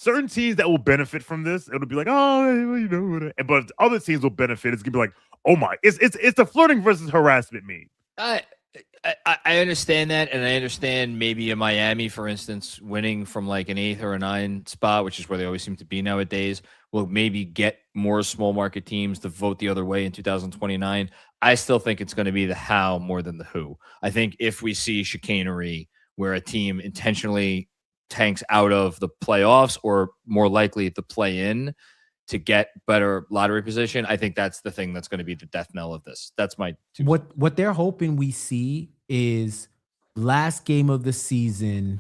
that will benefit from this. It'll be like, oh, you know, but other teams will benefit. It's gonna be like, oh my, it's the flirting versus harassment meme. I understand that, and I understand maybe in Miami, for instance, winning from like an 8th or a 9 spot, which is where they always seem to be nowadays, will maybe get more small market teams to vote the other way in 2029. I still think it's going to be the how more than the who. I think if we see chicanery where a team intentionally tanks out of the playoffs or more likely the play-in to get better lottery position, I think that's the thing that's going to be the death knell of this. That's my what they're hoping we see is last game of the season,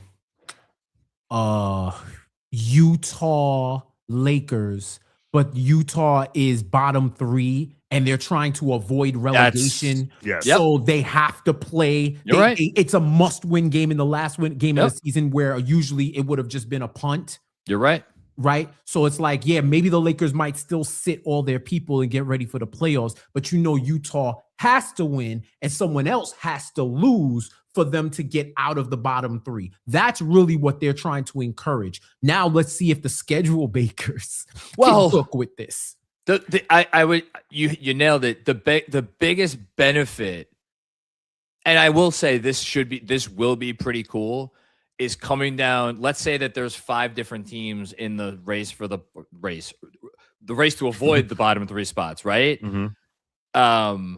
Utah Lakers, but Utah is bottom 3 and they're trying to avoid relegation. So they have to play. It's a must-win game in the last game of the season where usually it would have just been a punt. You're right. Right. So it's like, yeah, maybe the Lakers might still sit all their people and get ready for the playoffs, but Utah has to win and someone else has to lose for them to get out of the bottom 3. That's really what they're trying to encourage. Now let's see if the schedule bakers can cook with this. You nailed it. The biggest benefit, and I will say this will be pretty cool, is coming down. Let's say that there's 5 different teams in the race for the race to avoid the bottom 3 spots, right? Mm-hmm.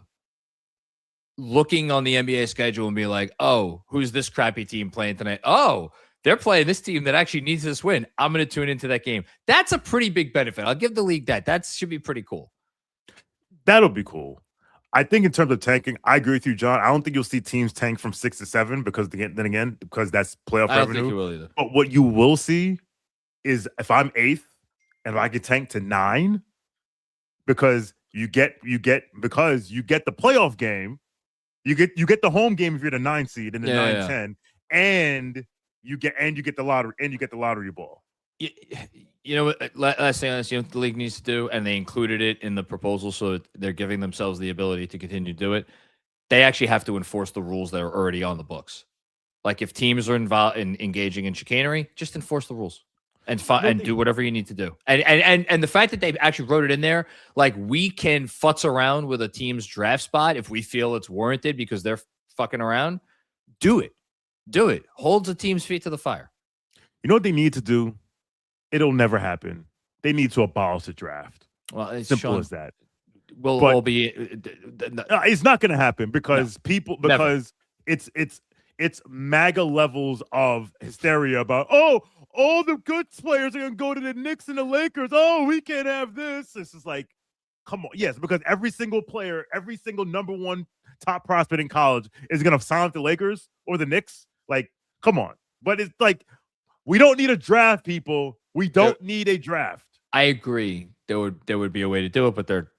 Looking on the NBA schedule and be like, oh, who's this crappy team playing tonight? Oh, they're playing this team that actually needs this win. I'm going to tune into that game. That's a pretty big benefit. I'll give the league that. That should be pretty cool. That'll be cool. I think in terms of tanking, I agree with you, John. I don't think you'll see teams tank from 6 to 7 because that's playoff I don't revenue. think you will either. But what you will see is if I'm 8th and if I could tank to 9, because you get the playoff game, you get the home game if you're the 9 seed and the 9-10, and you get the lottery ball. You know what? Last thing on this, what the league needs to do, and they included it in the proposal, so they're giving themselves the ability to continue to do it. They actually have to enforce the rules that are already on the books. Like if teams are involved in engaging in chicanery, just enforce the rules and do whatever you need to do. And the fact that they actually wrote it in there, like we can futz around with a team's draft spot if we feel it's warranted because they're fucking around. Do it. Hold the team's feet to the fire. You know what they need to do? It'll never happen. They need to abolish the draft. Well, it's simple as that. We'll all be. It's not going to happen because it's MAGA levels of hysteria about all the good players are going to go to the Knicks and the Lakers. Oh, we can't have this. This is like, come on, yes, because every single player, every single number 1 top prospect in college is going to sign with the Lakers or the Knicks. Like, come on. But it's like we don't need a draft, people. We don't need a draft. I agree. There would be a way to do it, but they're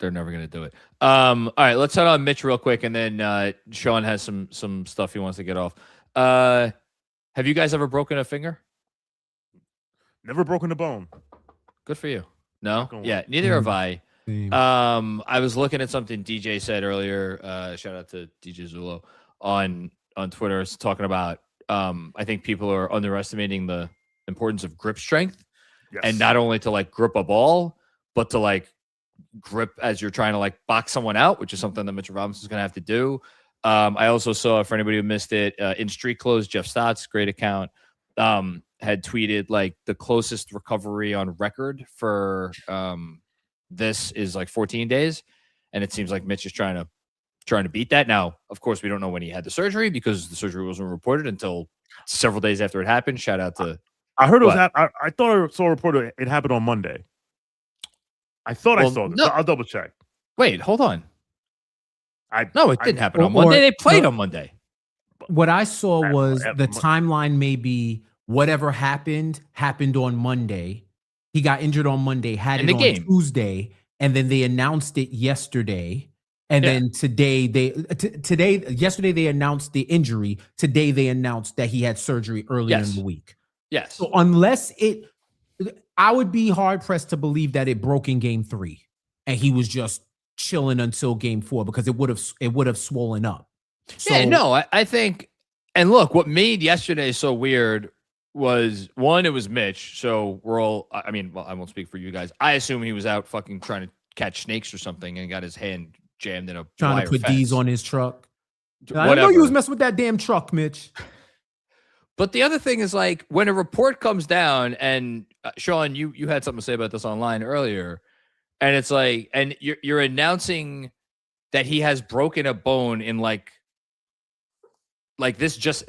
never going to do it. All right, let's head on Mitch real quick, and then Shawn has some stuff he wants to get off. Have you guys ever broken a finger? Never broken a bone. Good for you. No? Yeah, neither have I. I was looking at something DJ said earlier. Shout out to DJ Zulo on Twitter. It's talking about I think people are underestimating the importance of grip strength, and not only to like grip a ball, but to like grip as you're trying to like box someone out, which is something that Mitchell Robinson's going to have to do. I also saw, for anybody who missed it, in Street Clothes, Jeff Stotts, great account, had tweeted like the closest recovery on record for this is like 14 days. And it seems like Mitch is trying to trying to beat that. Now, of course, we don't know when he had the surgery because the surgery wasn't reported until several days after it happened. Shout out to. I heard it was. I thought I saw a report it happened on Monday. I thought I saw this. No, I'll double check. Wait, hold on. No, it didn't happen on Monday. They played on Monday. What I saw was the timeline may be whatever happened on Monday. He got injured on Monday, had it on Tuesday, and then they announced it yesterday. And then yesterday they announced the injury. Today they announced that he had surgery earlier in the week. Yes. So I would be hard pressed to believe that it broke in game 3 and he was just chilling until game 4 because it would have swollen up. So, I think, and look, what made yesterday so weird was one, it was Mitch. So we're all, I won't speak for you guys. I assume he was out fucking trying to catch snakes or something and got his hand jammed in a trying to put D's on his truck. I know you was messing with that damn truck, Mitch. But the other thing is, like, when a report comes down, and Shawn, you had something to say about this online earlier, and it's like, and you're announcing that he has broken a bone in like this just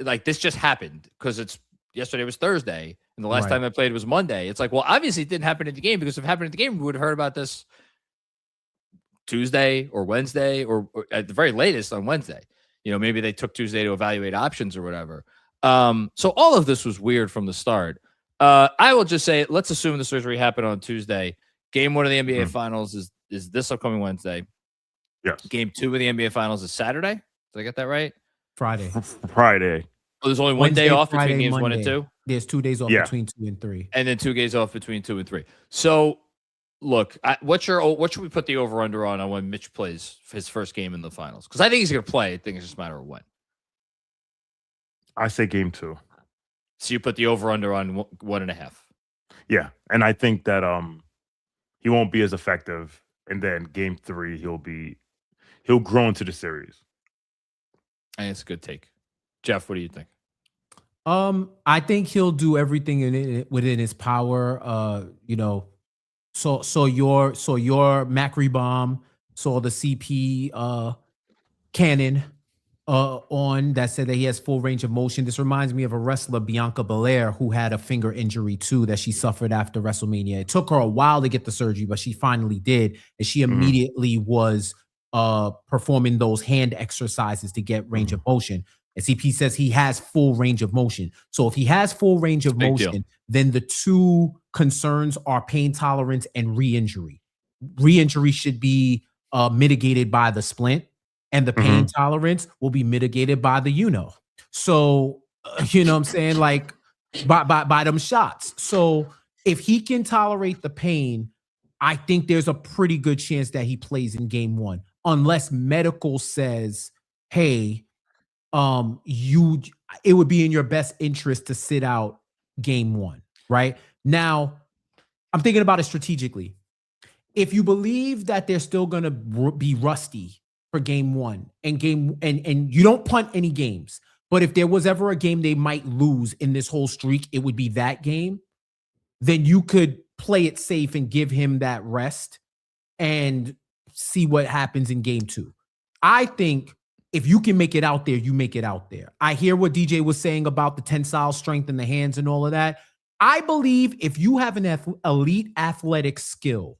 happened because yesterday was Thursday and the last time I played was Monday. It's like, well, obviously it didn't happen in the game because if it happened in the game, we would have heard about this Tuesday or Wednesday or at the very latest on Wednesday. Maybe they took Tuesday to evaluate options or whatever. So all of this was weird from the start. I will just say, let's assume the surgery happened on Tuesday. Game 1 of the NBA Finals is this upcoming Wednesday. Yes. Game 2 of the NBA Finals is Saturday. Did I get that right? Friday. Oh, there's only one day off between games Monday. 1 and 2? There's 2 days off between 2 and 3. And then 2 days off between 2 and 3. So, look, what should we put the over-under on when Mitch plays his first game in the finals? Because I think he's going to play. I think it's just a matter of when. I say game 2. So you put the over-under on 1.5. Yeah, and I think that he won't be as effective, and then game 3 he'll grow into the series. I think it's a good take. Jeff, what do you think? I think he'll do everything within his power. So your Macri bomb, saw the CP cannon on that said that he has full range of motion. This reminds me of a wrestler, Bianca Belair, who had a finger injury too that she suffered after WrestleMania. It took her a while to get the surgery, but she finally did, and she immediately was performing those hand exercises to get range of motion. And CP says he has full range of motion. So if he has full range of motion, then the two concerns are pain tolerance and re-injury. Re-injury should be mitigated by the splint, and the pain tolerance will be mitigated by the So, you know what I'm saying? Like by them shots. So if he can tolerate the pain, I think there's a pretty good chance that he plays in game 1, unless medical says, hey, it would be in your best interest to sit out game 1, right? Now, I'm thinking about it strategically. If you believe that they're still going to be rusty for game 1 and you don't punt any games, but if there was ever a game they might lose in this whole streak, it would be that game, then you could play it safe and give him that rest and see what happens in game 2. I think if you can make it out there, you make it out there. I hear what DJ was saying about the tensile strength in the hands and all of that. I believe if you have an elite athletic skill,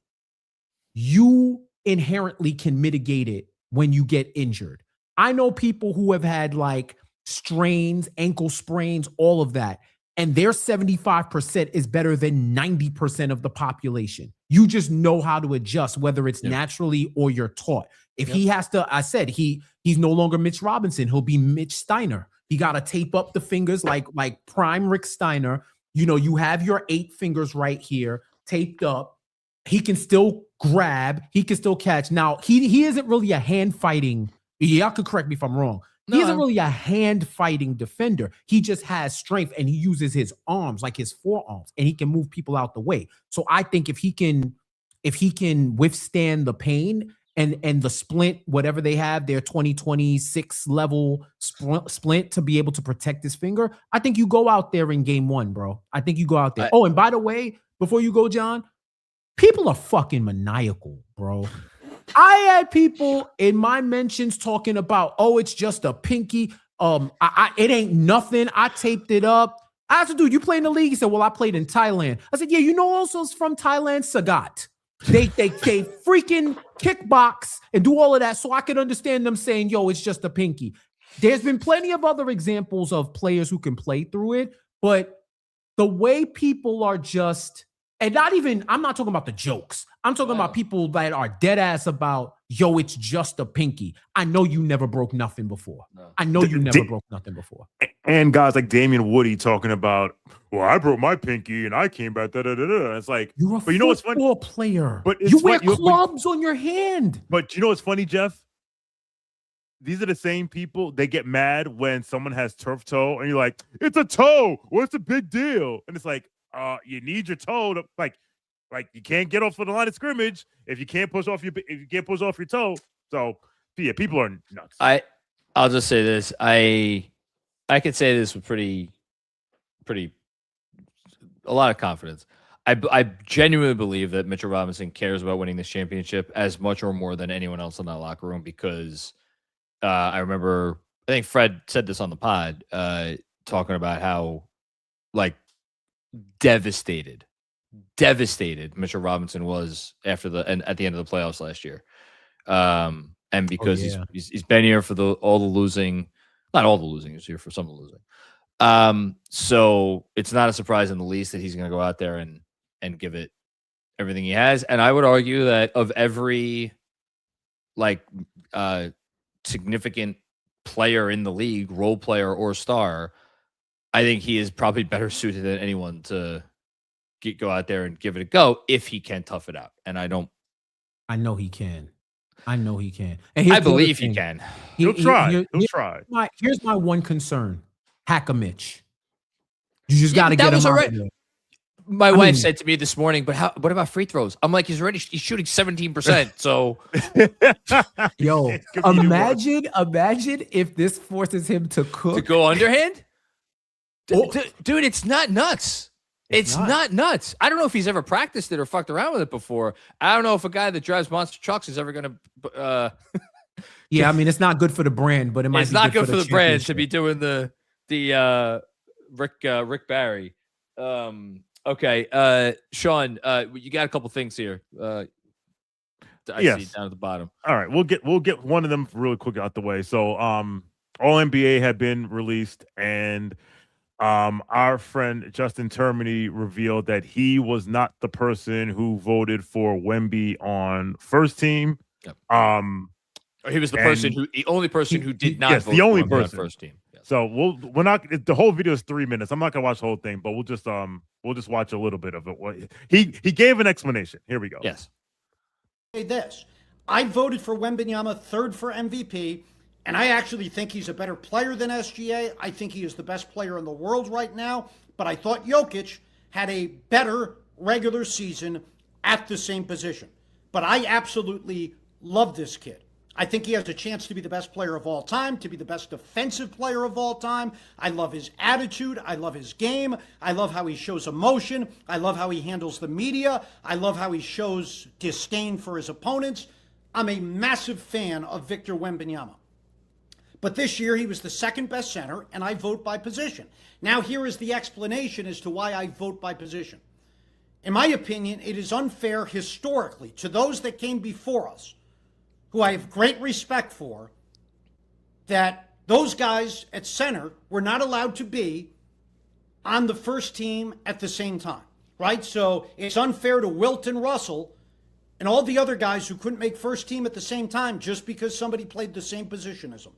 you inherently can mitigate it when you get injured. I know people who have had like strains, ankle sprains, all of that, and their 75% is better than 90% of the population. You just know how to adjust, whether it's naturally or you're taught. If he has to, I said, he's no longer Mitch Robinson. He'll be Mitch Steiner. He got to tape up the fingers like prime Rick Steiner. You have your 8 fingers right here taped up. He can still grab. He can still catch. Now, he isn't really a hand fighting. Y'all could correct me if I'm wrong. He isn't really a hand fighting defender. He just has strength, and he uses his arms, like his forearms, and he can move people out the way. So I think if he can withstand the pain and the splint, whatever they have, their 2026 level splint to be able to protect his finger, I think you go out there in game 1, bro. I think you go out there. Oh, and by the way, before you go, John, people are fucking maniacal, bro. I had people in my mentions talking about, oh, it's just a pinky. It ain't nothing. I taped it up. I asked, dude, you play in the league? He said, well, I played in Thailand. I said, yeah, you know also it's from Thailand, Sagat. They freaking kickbox and do all of that, so I could understand them saying, yo, it's just a pinky. There's been plenty of other examples of players who can play through it, but the way people are just, and I'm not talking about the jokes. I'm talking about people that are dead ass about, yo, it's just a pinky. I know you never broke nothing before. No. I know you never broke nothing before. And guys like Damian Woody talking about, well, I broke my pinky and I came back. It's like, you're a football player. But you wear clubs on your hand. But you know what's funny, Jeff? These are the same people. They get mad when someone has turf toe, and you're like, "It's a toe. What's the big deal?" And it's like, you need your toe to like you can't get off of the line of scrimmage if you can't push off your toe. So yeah, people are nuts. I'll just say this. I could say this with pretty a lot of confidence. I genuinely believe that Mitchell Robinson cares about winning this championship as much or more than anyone else in that locker room, because I remember, I think Fred said this on the pod, talking about how like devastated Mitchell Robinson was at the end of the playoffs last year. And because he's been here for all the losing, not all the losing, he's here for some of the losing. So it's not a surprise in the least that he's going to go out there and give it everything he has. And I would argue that of every significant player in the league, role player or star, I think he is probably better suited than anyone to go out there and give it a go if he can tough it out. And I know he can. And I believe he can. He'll try. Here's my one concern. Hack a Mitch. You just got to get him out of there. My wife said to me this morning, but what about free throws? I'm like, he's shooting 17%. So, yo, imagine if this forces him to cook. To go underhand? Dude, it's not nuts. It's not nuts. I don't know if he's ever practiced it or fucked around with it before. I don't know if a guy that drives monster trucks is ever going to. Yeah, I mean, it's not good for the brand, but it's not good for the brand to be doing the Rick Barry. Okay, Shawn, you got a couple things here. I see down at the bottom. All right, we'll get one of them really quick out the way. So, All NBA had been released, and our friend Justin Termini revealed that he was not the person who voted for Wemby on first team. Yep. He was the only person who did not vote the only for person on first team. Yes. So we're not. The whole video is 3 minutes. I'm not gonna watch the whole thing, but we'll just watch a little bit of it. He gave an explanation. Here we go. Yes. Say this: I voted for Wembanyama third for MVP, and I actually think he's a better player than SGA. I think he is the best player in the world right now. But I thought Jokic had a better regular season at the same position. But I absolutely love this kid. I think he has a chance to be the best player of all time, to be the best defensive player of all time. I love his attitude. I love his game. I love how he shows emotion. I love how he handles the media. I love how he shows disdain for his opponents. I'm a massive fan of Victor Wembanyama. But this year he was the second best center, and I vote by position. Now here is the explanation as to why I vote by position. In my opinion, it is unfair historically to those that came before us, who I have great respect for, that those guys at center were not allowed to be on the first team at the same time, right? So it's unfair to Wilt and Russell and all the other guys who couldn't make first team at the same time just because somebody played the same position as them.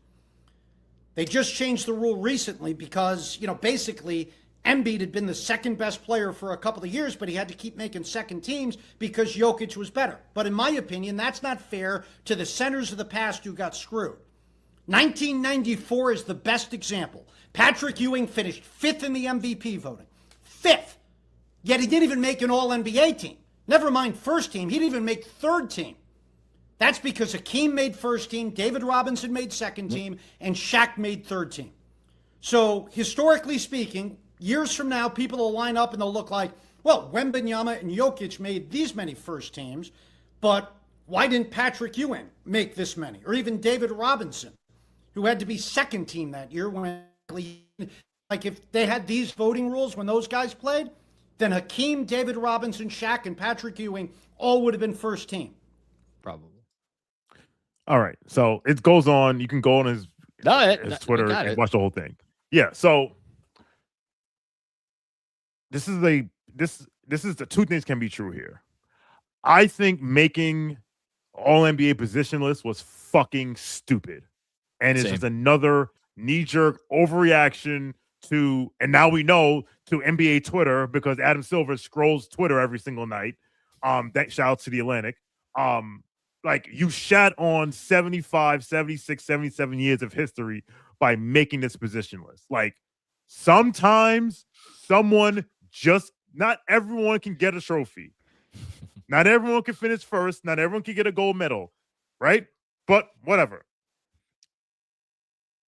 They just changed the rule recently because, basically Embiid had been the second best player for a couple of years, but he had to keep making second teams because Jokic was better. But in my opinion, that's not fair to the centers of the past who got screwed. 1994 is the best example. Patrick Ewing finished fifth in the MVP voting. Fifth. Yet he didn't even make an All-NBA team. Never mind first team. He didn't even make third team. That's because Hakeem made first team, David Robinson made second team, and Shaq made third team. So historically speaking, years from now, people will line up and they'll look like, well, Wembanyama and Jokic made these many first teams, but Why didn't Patrick Ewing make this many? Or even David Robinson, who had to be second team that year when, like, if they had these voting rules when those guys played, then Hakeem, David Robinson, Shaq, and Patrick Ewing all would have been first team. Probably. All right. So it goes on. You can go on his Twitter and watch the whole thing. Yeah. So this is the two things can be true here. I think making all NBA positionless was fucking stupid. And it's just another knee-jerk overreaction to, and now we know, to NBA Twitter, because Adam Silver scrolls Twitter every single night. That shout out to the Atlantic. Like, you shat on 75, 76, 77 years of history by making this positionless. Like, sometimes not everyone can get a trophy. Not everyone can finish first. Not everyone can get a gold medal, right? But whatever.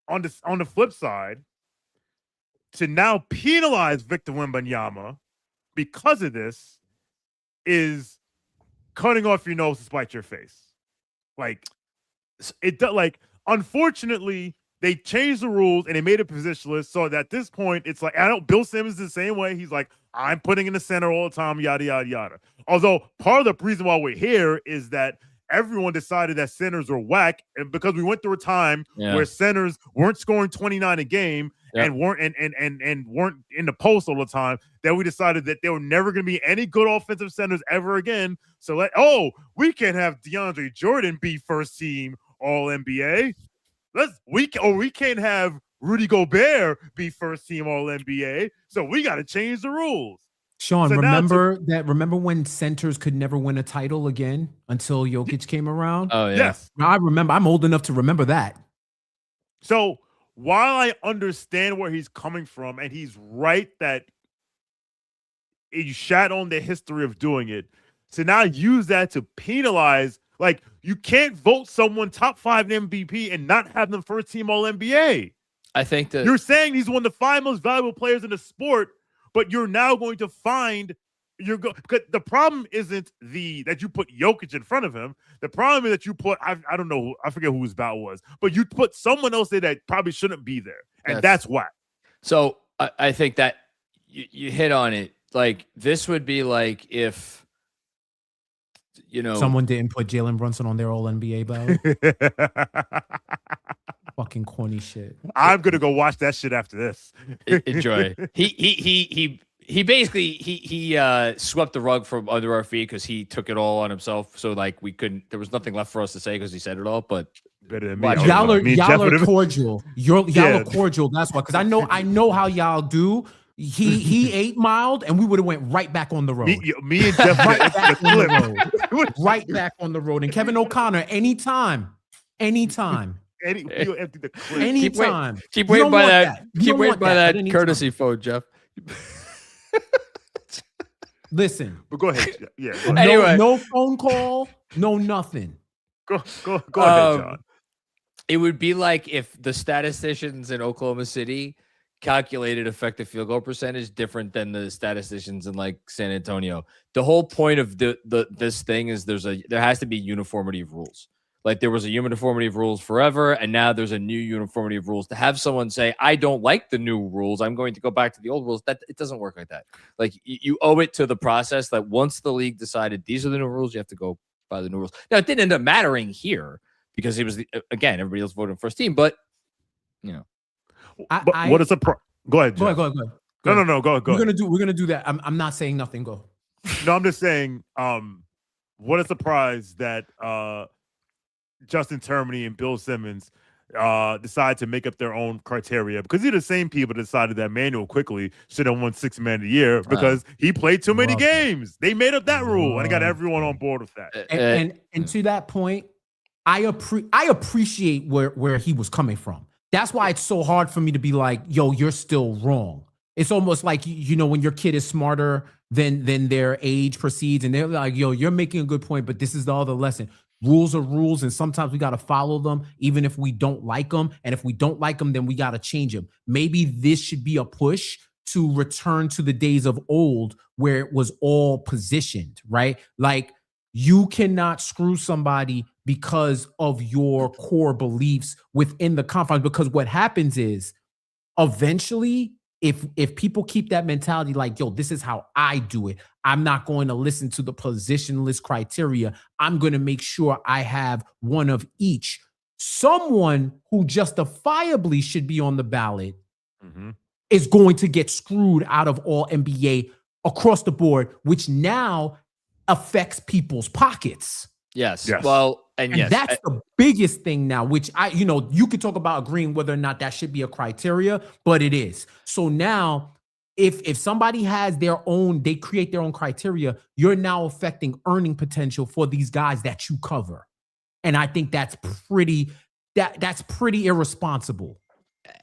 On the flip side, to now penalize Victor Wembanyama because of this cutting off your nose to spite your face. Like, unfortunately, they changed the rules and they made it positionless. So that at this point, it's like, Bill Simmons is the same way. He's like, I'm putting in the center all the time, yada, yada, yada. Although part of the reason why we're here is that everyone decided that centers were whack, and because we went through a time where centers weren't scoring 29 a game and weren't in the post all the time, that we decided that there were never going to be any good offensive centers ever again. So we can't have DeAndre Jordan be first team All NBA. We can't have Rudy Gobert be first team All NBA. So we got to change the rules. Shawn, remember when centers could never win a title again until Jokic came around? Oh, yeah. Yes. I remember. I'm old enough to remember that. So while I understand where he's coming from, and he's right that you shat on the history of doing it, to now use that to penalize, like, you can't vote someone top 5 MVP and not have them first team All NBA. I think that you're saying he's one of the 5 most valuable players in the sport, but you're now going to find because the problem isn't that you put Jokic in front of him. The problem is that you put I don't know, I forget who his bout was, but you put someone else there that probably shouldn't be there, and that's whack. So I think that you hit on it. Like, this would be like if someone didn't put Jalen Brunson on their All NBA ballot. Fucking corny shit. I'm gonna go watch that shit after this. Enjoy. He basically swept the rug from under our feet because he took it all on himself. So, like, there was nothing left for us to say because he said it all. But better than me. Y'all are cordial. Y'all are cordial. That's why. Because I know how y'all do. He 8 miled, and we would have went right back on the road. Me and Jeff right back on the road. Right back on the road. And Kevin O'Connor, anytime. Anytime. Keep waiting by that. Keep waiting by that courtesy phone, Jeff. Listen. But go ahead. Yeah. Go ahead. Anyway, no phone call, no nothing. Go ahead, John. It would be like if the statisticians in Oklahoma City calculated effective field goal percentage different than the statisticians in, like, San Antonio. The whole point of this thing is there has to be uniformity of rules. Like, there was a uniformity of rules forever, and now there's a new uniformity of rules. To have someone say, I don't like the new rules, I'm going to go back to the old rules, that it doesn't work like that. Like, you owe it to the process that once the league decided these are the new rules, you have to go by the new rules. Now, it didn't end up mattering here because it was, again, everybody else voted first team, but, what is the Go ahead, Jeff. Go ahead. No, go ahead. We're gonna do that. I'm not saying nothing. Go. No, I'm just saying, what a surprise that Justin Termini and Bill Simmons decided to make up their own criteria, because they're the same people that decided that Manuel Quickly should have won 6 Man of the Year because he played too many games. They made up that rule, and I got everyone on board with that. And to that point, I appreciate where he was coming from. That's why it's so hard for me to be like, yo, you're still wrong. It's almost like, when your kid is smarter than their age proceeds, and they're like, yo, you're making a good point, but this is the other lesson. Rules are rules, and sometimes we got to follow them, even if we don't like them. And if we don't like them, then we got to change them. Maybe this should be a push to return to the days of old where it was all positioned, right? Like, You cannot screw somebody because of your core beliefs within the confines, because what happens is eventually if people keep that mentality like, yo, this is how I do it, I'm not going to listen to the positionless criteria. I'm going to make sure I have one of each. Someone who justifiably should be on the ballot is going to get screwed out of all NBA across the board, which now affects people's pockets. Yes. Well, and yes, that's the biggest thing now, which you could talk about agreeing whether or not that should be a criteria, but it is. So now if somebody has their own, they create their own criteria, you're now affecting earning potential for these guys that you cover. And I think that's pretty irresponsible.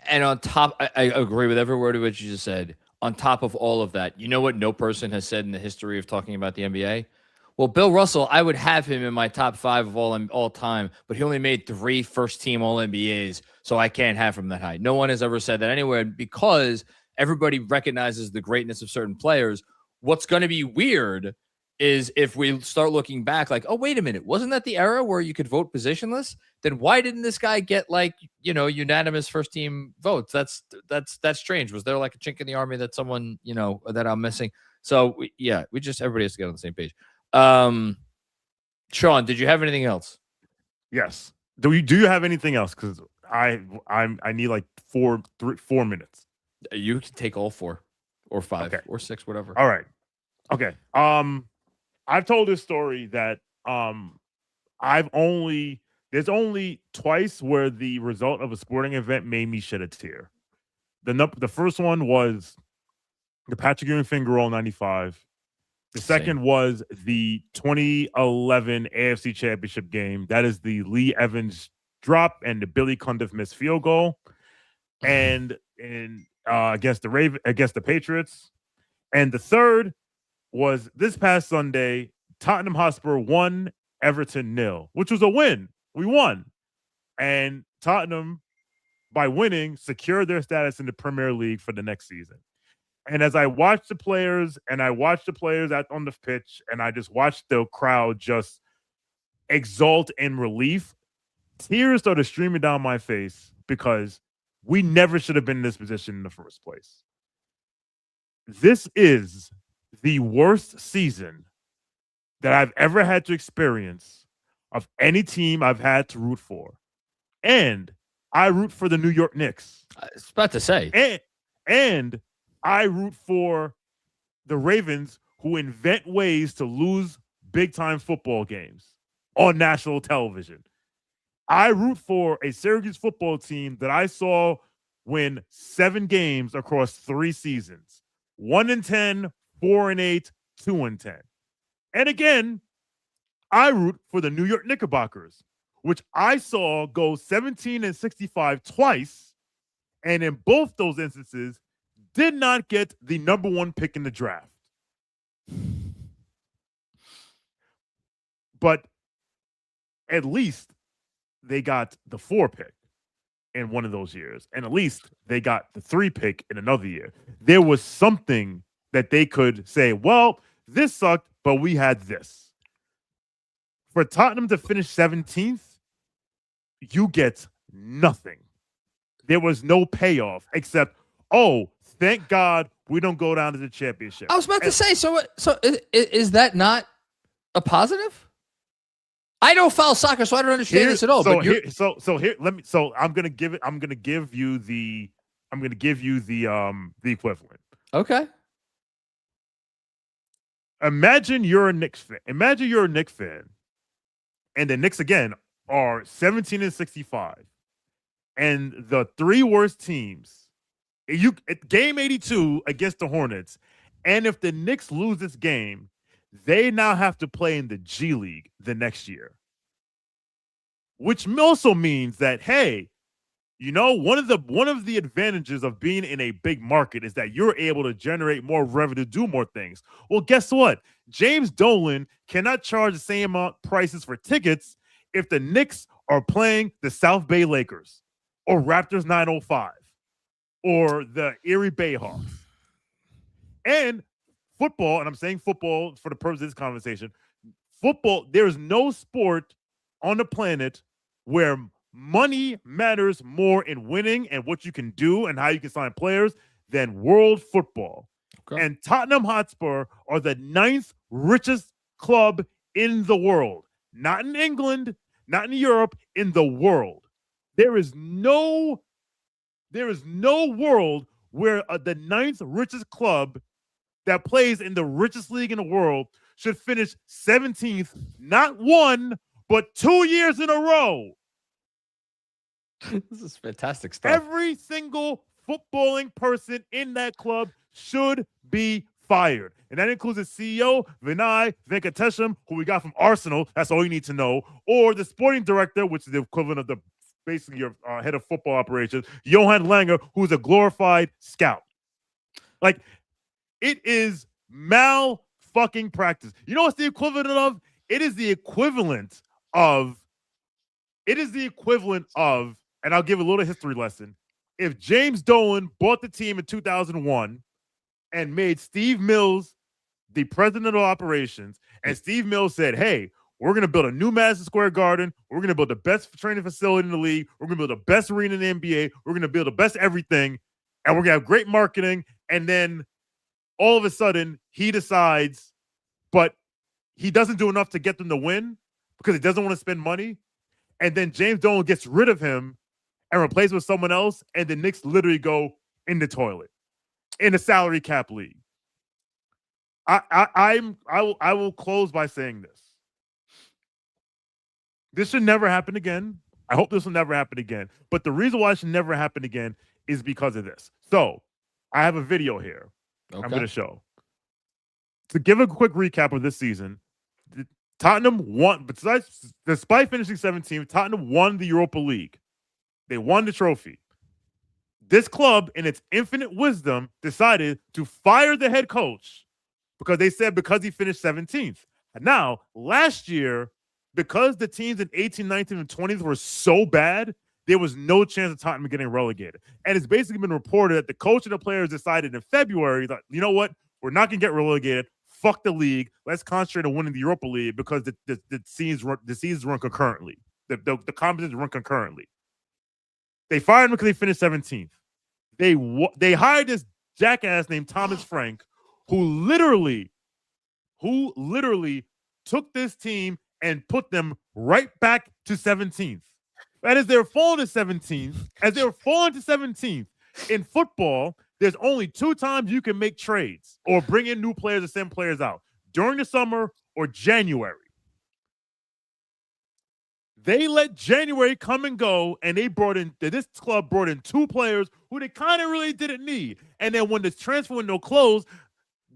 And on top, I agree with every word of what you just said. On top of all of that, you know what no person has said in the history of talking about the NBA? Well, Bill Russell, I would have him in my top 5 of all time, but he only made 3 first-team All-NBAs, so I can't have him that high. No one has ever said that anywhere because everybody recognizes the greatness of certain players. What's going to be weird is if we start looking back like, oh, wait a minute, wasn't that the era where you could vote positionless? Then why didn't this guy get unanimous first-team votes? That's strange. Was there like a chink in the army that someone, that I'm missing? So, everybody has to get on the same page. Shawn, did you have anything else? Yes. Do you have anything else? Because I need like 4 minutes. You can take all 4 or 5 or 6, whatever. All right. Okay. I've told this story that there's only twice where the result of a sporting event made me shed a tear. The first one was the Patrick Ewing finger roll 95. The second was the 2011 AFC Championship game. That is the Lee Evans drop and the Billy Cundiff missed field goal, and against the Patriots. And the third was this past Sunday, Tottenham Hotspur 1, Everton 0, which was a win. We won, and Tottenham, by winning, secured their status in the Premier League for the next season. And as I watched the players out on the pitch, and I just watched the crowd just exult in relief, tears started streaming down my face because we never should have been in this position in the first place. This is the worst season that I've ever had to experience of any team I've had to root for. And I root for the New York Knicks. I was about to say. And I root for the Ravens, who invent ways to lose big-time football games on national television. I root for a Syracuse football team that I saw win 7 games across 3 seasons. 1-10, 4-8, 2-10. And again, I root for the New York Knickerbockers, which I saw go 17-65 twice, and in both those instances, did not get the number 1 pick in the draft. But at least they got the 4 pick in one of those years. And at least they got the 3 pick in another year. There was something that they could say, well, this sucked, but we had this. For Tottenham to finish 17th, you get nothing. There was no payoff except, oh, thank God we don't go down to the championship. I was about to say, so is that not a positive? I don't follow soccer, so I don't understand this at all. I'm gonna give you the equivalent. Okay. Imagine you're a Knicks fan. And the Knicks again are 17-65. And the 3 worst teams. Game 82 against the Hornets, and if the Knicks lose this game, they now have to play in the G League the next year. Which also means that, hey, one of the advantages of being in a big market is that you're able to generate more revenue, do more things. Well, guess what? James Dolan cannot charge the same amount prices for tickets if the Knicks are playing the South Bay Lakers or Raptors 905. Or the Erie Bayhawks. And football, and I'm saying football for the purpose of this conversation, football, there's no sport on the planet where money matters more in winning and what you can do and how you can sign players than world football. Okay. And Tottenham Hotspur are the 9th richest club in the world. Not in England, not in Europe, in the world. There is no world where the 9th richest club that plays in the richest league in the world should finish 17th, not 1, but 2 years in a row. This is fantastic stuff. Every single footballing person in that club should be fired. And that includes the CEO, Vinay Venkatesham, who we got from Arsenal. That's all you need to know. Or the sporting director, which is the equivalent of basically your head of football operations, Johan Langer, who's a glorified scout. Like, it is fucking practice. You know what's the equivalent of? It is the equivalent of, and I'll give a little history lesson. If James Dolan bought the team in 2001 and made Steve Mills the president of operations, and Steve Mills said, hey, we're going to build a new Madison Square Garden. We're going to build the best training facility in the league. We're going to build the best arena in the NBA. We're going to build the best everything. And we're going to have great marketing. And then all of a sudden, he decides, but he doesn't do enough to get them to win because he doesn't want to spend money. And then James Dolan gets rid of him and replaced with someone else. And the Knicks literally go in the toilet in a salary cap league. I will close by saying this. This should never happen again. I hope this will never happen again. But the reason why it should never happen again is because of this. So I have a video here. Okay. I'm going to show. To give a quick recap of this season, Tottenham won, despite finishing 17th, Tottenham won the Europa League. They won the trophy. This club, in its infinite wisdom, decided to fire the head coach because he finished 17th. And now, last year, because the teams in 18, 19, and 20s were so bad, there was no chance of Tottenham getting relegated. And it's basically been reported that the coach and the players decided in February that, you know what, we're not going to get relegated. Fuck the league. Let's concentrate on winning the Europa League because the seasons run concurrently. The competitions run concurrently. They fired him because they finished 17th. They hired this jackass named Thomas Frank, who literally took this team and put them right back to 17th. And as they were falling to 17th, in football, there's only 2 times you can make trades or bring in new players or send players out, during the summer or January. They let January come and go, and this club brought in 2 players who they kind of really didn't need. And then when the transfer window closed,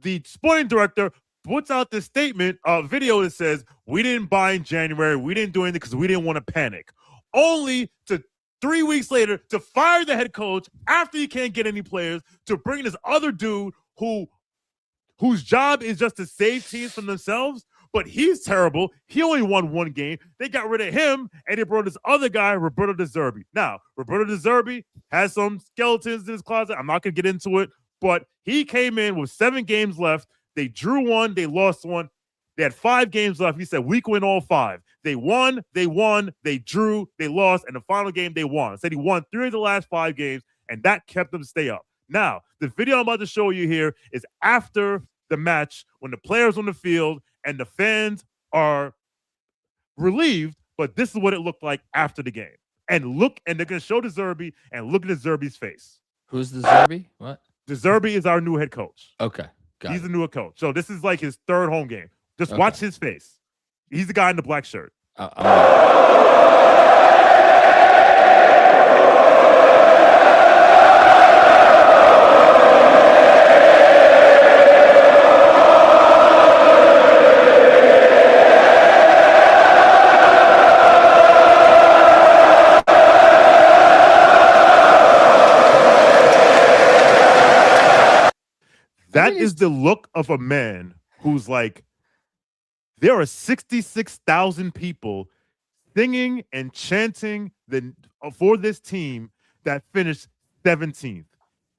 the sporting director puts out this statement, video that says, we didn't buy in January, we didn't do anything because we didn't want to panic. Only to 3 weeks later to fire the head coach after he can't get any players, to bring this other dude whose job is just to save teams from themselves, but he's terrible. He only won 1 game. They got rid of him, and they brought this other guy, Roberto De Zerbi. Now, Roberto De Zerbi has some skeletons in his closet. I'm not going to get into it, but he came in with 7 games left. They drew 1. They lost 1. They had 5 games left. He said, we can win all 5. They won, they drew, they lost, and the final game they won. Said he won 3 of the last 5 games, and that kept them stay up. Now, the video I'm about to show you here is after the match, when the players on the field and the fans are relieved, but this is what it looked like after the game. And they're going to show De Zerbi, and look at De Zerbi's face. Who's De Zerbi? What? De Zerbi is our new head coach. Okay, He's the new head coach. So this is like his 3rd home game. Just watch his face. He's the guy in the black shirt. That is the look of a man who's like, there are 66,000 people singing and chanting for this team that finished 17th.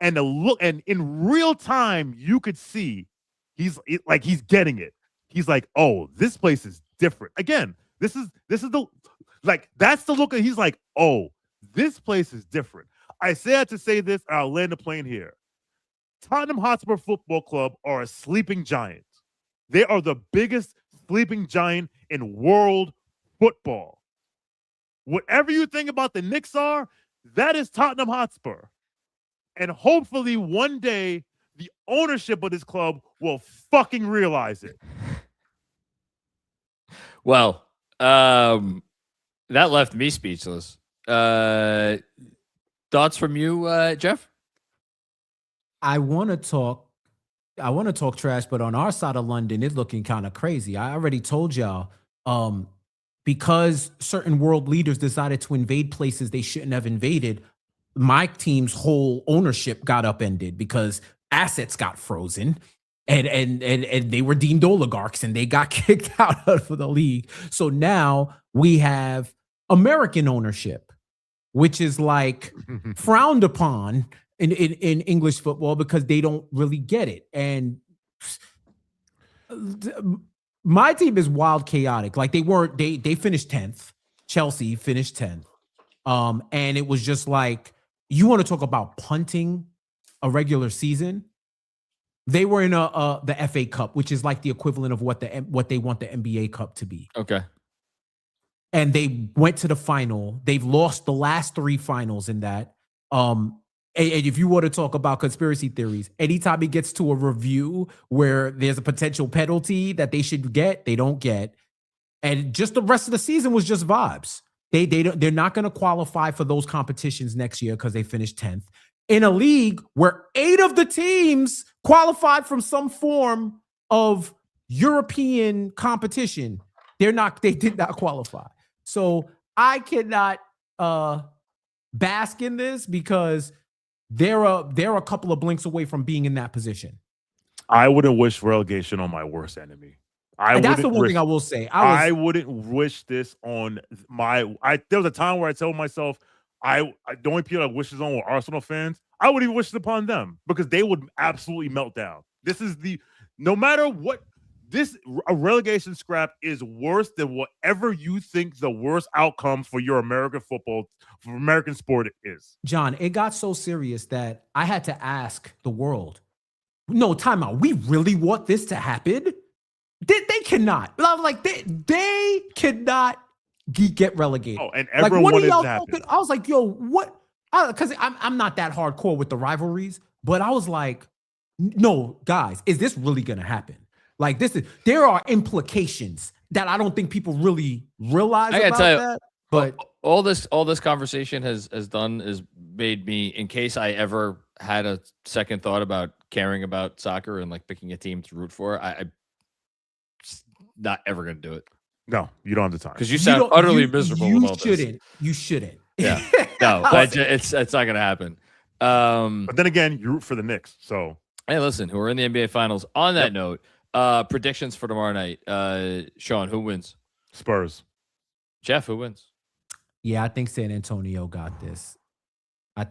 And in real time, you could see he's getting it. He's like, oh, this place is different. Again, this is the that's the look. He's like, oh, this place is different. I say that to say this, and I'll land the plane here. Tottenham Hotspur Football Club are a sleeping giant. They are the biggest sleeping giant in world football. Whatever you think about the Knicks are, that is Tottenham Hotspur. And hopefully one day the ownership of this club will fucking realize it. Well, that left me speechless. Thoughts from you, Jeff? I want to talk trash, but on our side of London, it's looking kind of crazy. I already told y'all, because certain world leaders decided to invade places they shouldn't have invaded, my team's whole ownership got upended because assets got frozen and they were deemed oligarchs and they got kicked out of the league. So now we have American ownership, which is like frowned upon in English football because they don't really get it. And my team is wild chaotic. Like they finished 10th. Chelsea finished 10th. And it was just like, you want to talk about punting a regular season? They were in the FA Cup, which is like the equivalent of what they want the NBA Cup to be. Okay. And they went to the final. They've lost the last 3 finals in that. And if you want to talk about conspiracy theories, anytime it gets to a review where there's a potential penalty that they should get, they don't get. And just the rest of the season was just vibes. They're not going to qualify for those competitions next year because they finished 10th. In a league where 8 of the teams qualified from some form of European competition, they did not qualify. So I cannot bask in this because they're a couple of blinks away from being in that position. I wouldn't wish relegation on my worst enemy. That's the one thing I will say. I wouldn't wish this on there was a time where I told myself, the only people I wish this on were Arsenal fans. I would even wish it upon them because they would absolutely melt down. No matter what, a relegation scrap is worse than whatever you think the worst outcome for your American football, for American sport is. John, it got so serious that I had to ask the world, no, time out. We really want this to happen? They cannot. I was like, they cannot get relegated. Oh, and everyone wanted it to happen. I was like, yo, what? Because I'm not that hardcore with the rivalries, but I was like, no, guys, is this really going to happen? Like there are implications that I don't think people really realize about that. But all this conversation has done is made me, in case I ever had a second thought about caring about soccer and like picking a team to root for, I'm not ever going to do it. No, you don't have the time because you sound utterly miserable. You shouldn't. Yeah, no, it's not going to happen. But then again, you root for the Knicks. So hey, listen, who are in the NBA Finals? On that note, predictions for tomorrow night. Shawn, who wins? Spurs. Jeff, who wins? Yeah, I think San Antonio got this. I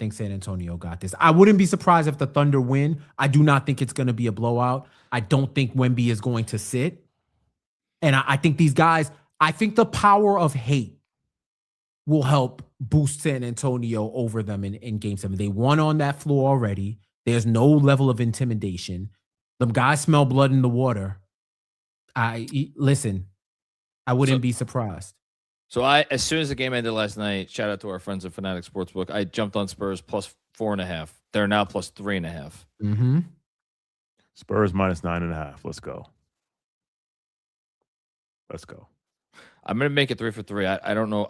wouldn't be surprised if the Thunder win. I do not think it's going to be a blowout. I don't think Wemby is going to sit. And I think these guys, I think the power of hate will help boost San Antonio over them in Game 7. They won on that floor already. There's no level of intimidation. Them guys smell blood in the water. I wouldn't be surprised. So as soon as the game ended last night, shout out to our friends at Fanatic Sportsbook, I jumped on Spurs plus 4.5. They're now plus 3.5. Mm-hmm. Spurs minus 9.5. Let's go. I'm gonna make it 3 for 3. I don't know.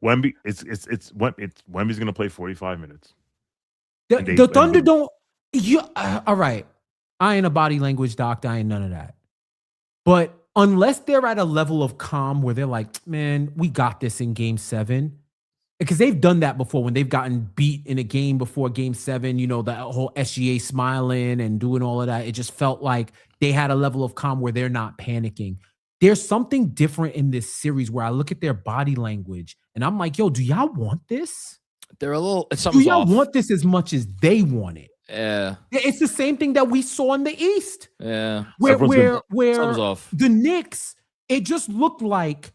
Wemby. Wemby's gonna play 45 minutes. The Thunder don't. All right. I ain't a body language doctor. I ain't none of that. But unless they're at a level of calm where they're like, man, we got this in Game 7, because they've done that before when they've gotten beat in a game before Game 7. You know, the whole SGA smiling and doing all of that. It just felt like they had a level of calm where they're not panicking. There's something different in this series where I look at their body language and I'm like, yo, do y'all want this? They're a little. Do y'all want this as much as they want it? Yeah. It's the same thing that we saw in the East. Yeah. Where something's off. The Knicks, it just looked like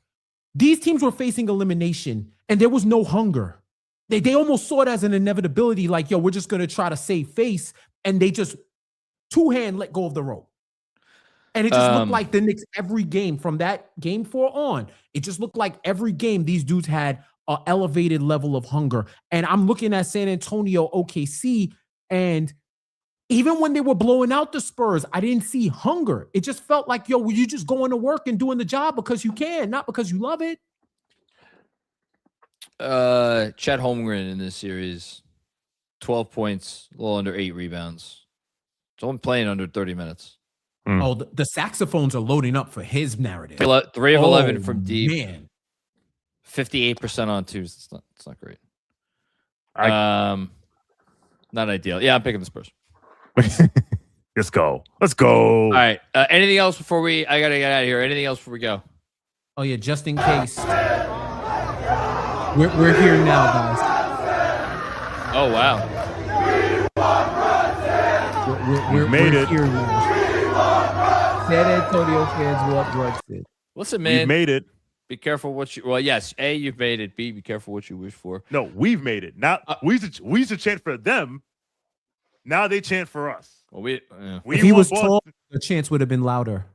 these teams were facing elimination and there was no hunger. They almost saw it as an inevitability, like, yo, we're just going to try to save face. And they just two-hand let go of the rope. And it just looked like the Knicks every game from that game 4 on. It just looked like every game these dudes had an elevated level of hunger. And I'm looking at San Antonio, OKC, and even when they were blowing out the Spurs, I didn't see hunger. It just felt like, yo, were you just going to work and doing the job because you can, not because you love it? Chet Holmgren in this series, 12 points, a little under 8 rebounds. So I'm playing under 30 minutes. Oh, the saxophones are loading up for his narrative. 3 of 11 from deep. Man. 58% on twos. It's not great. Not ideal. Yeah, I'm picking the Spurs. Let's go. All right. Anything else before I gotta get out of here? Anything else before we go? Oh yeah, just in case. We're here now, guys. Oh wow. We're made it. Here now. San Antonio fans want Brunson. Listen, man. We've made it. Be careful what you. Well, yes. A, you've made it. B, be careful what you wish for. No, we've made it. Now we used to chant for them. Now they chant for us. Well, if he was tall, the chants would have been louder.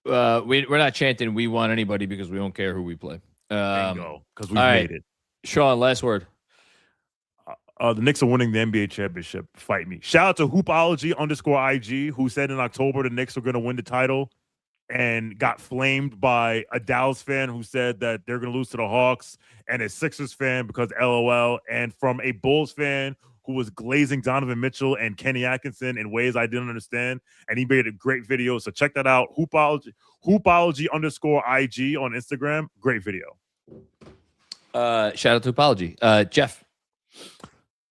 We're not chanting "We want anybody" because we don't care who we play. Bingo, because we made it. Shawn, last word. The Knicks are winning the NBA championship. Fight me. Shout out to Hoopology_IG, who said in October the Knicks were going to win the title and got flamed by a Dallas fan who said that they're going to lose to the Hawks, and a Sixers fan because LOL, and from a Bulls fan who was glazing Donovan Mitchell and Kenny Atkinson in ways I didn't understand. And he made a great video. So check that out. Hoopology_IG on Instagram. Great video. Shout out to Hoopology. Jeff.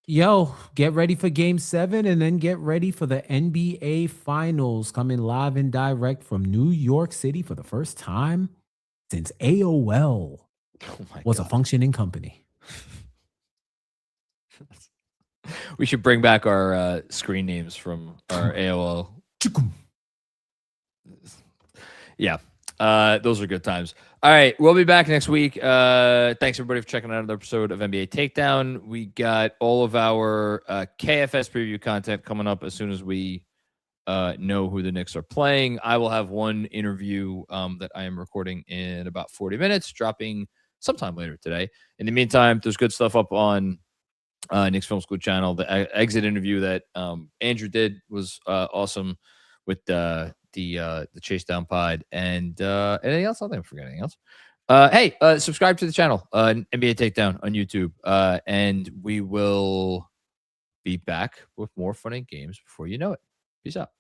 Yo, get ready for Game 7 and then get ready for the NBA Finals coming live and direct from New York City for the first time since AOL was a functioning company. We should bring back our screen names from our AOL. Yeah, those are good times. All right, we'll be back next week. Thanks, everybody, for checking out another episode of NBA Takedown. We got all of our KFS preview content coming up as soon as we know who the Knicks are playing. I will have one interview that I am recording in about 40 minutes, dropping sometime later today. In the meantime, there's good stuff up on Knicks Film School channel. The exit interview that Andrew did was awesome with the Chase Down Pod. And anything else? I think I'm forgetting anything else. Hey, subscribe to the channel, NBA Takedown on YouTube. And we will be back with more fun and games before you know it. Peace out.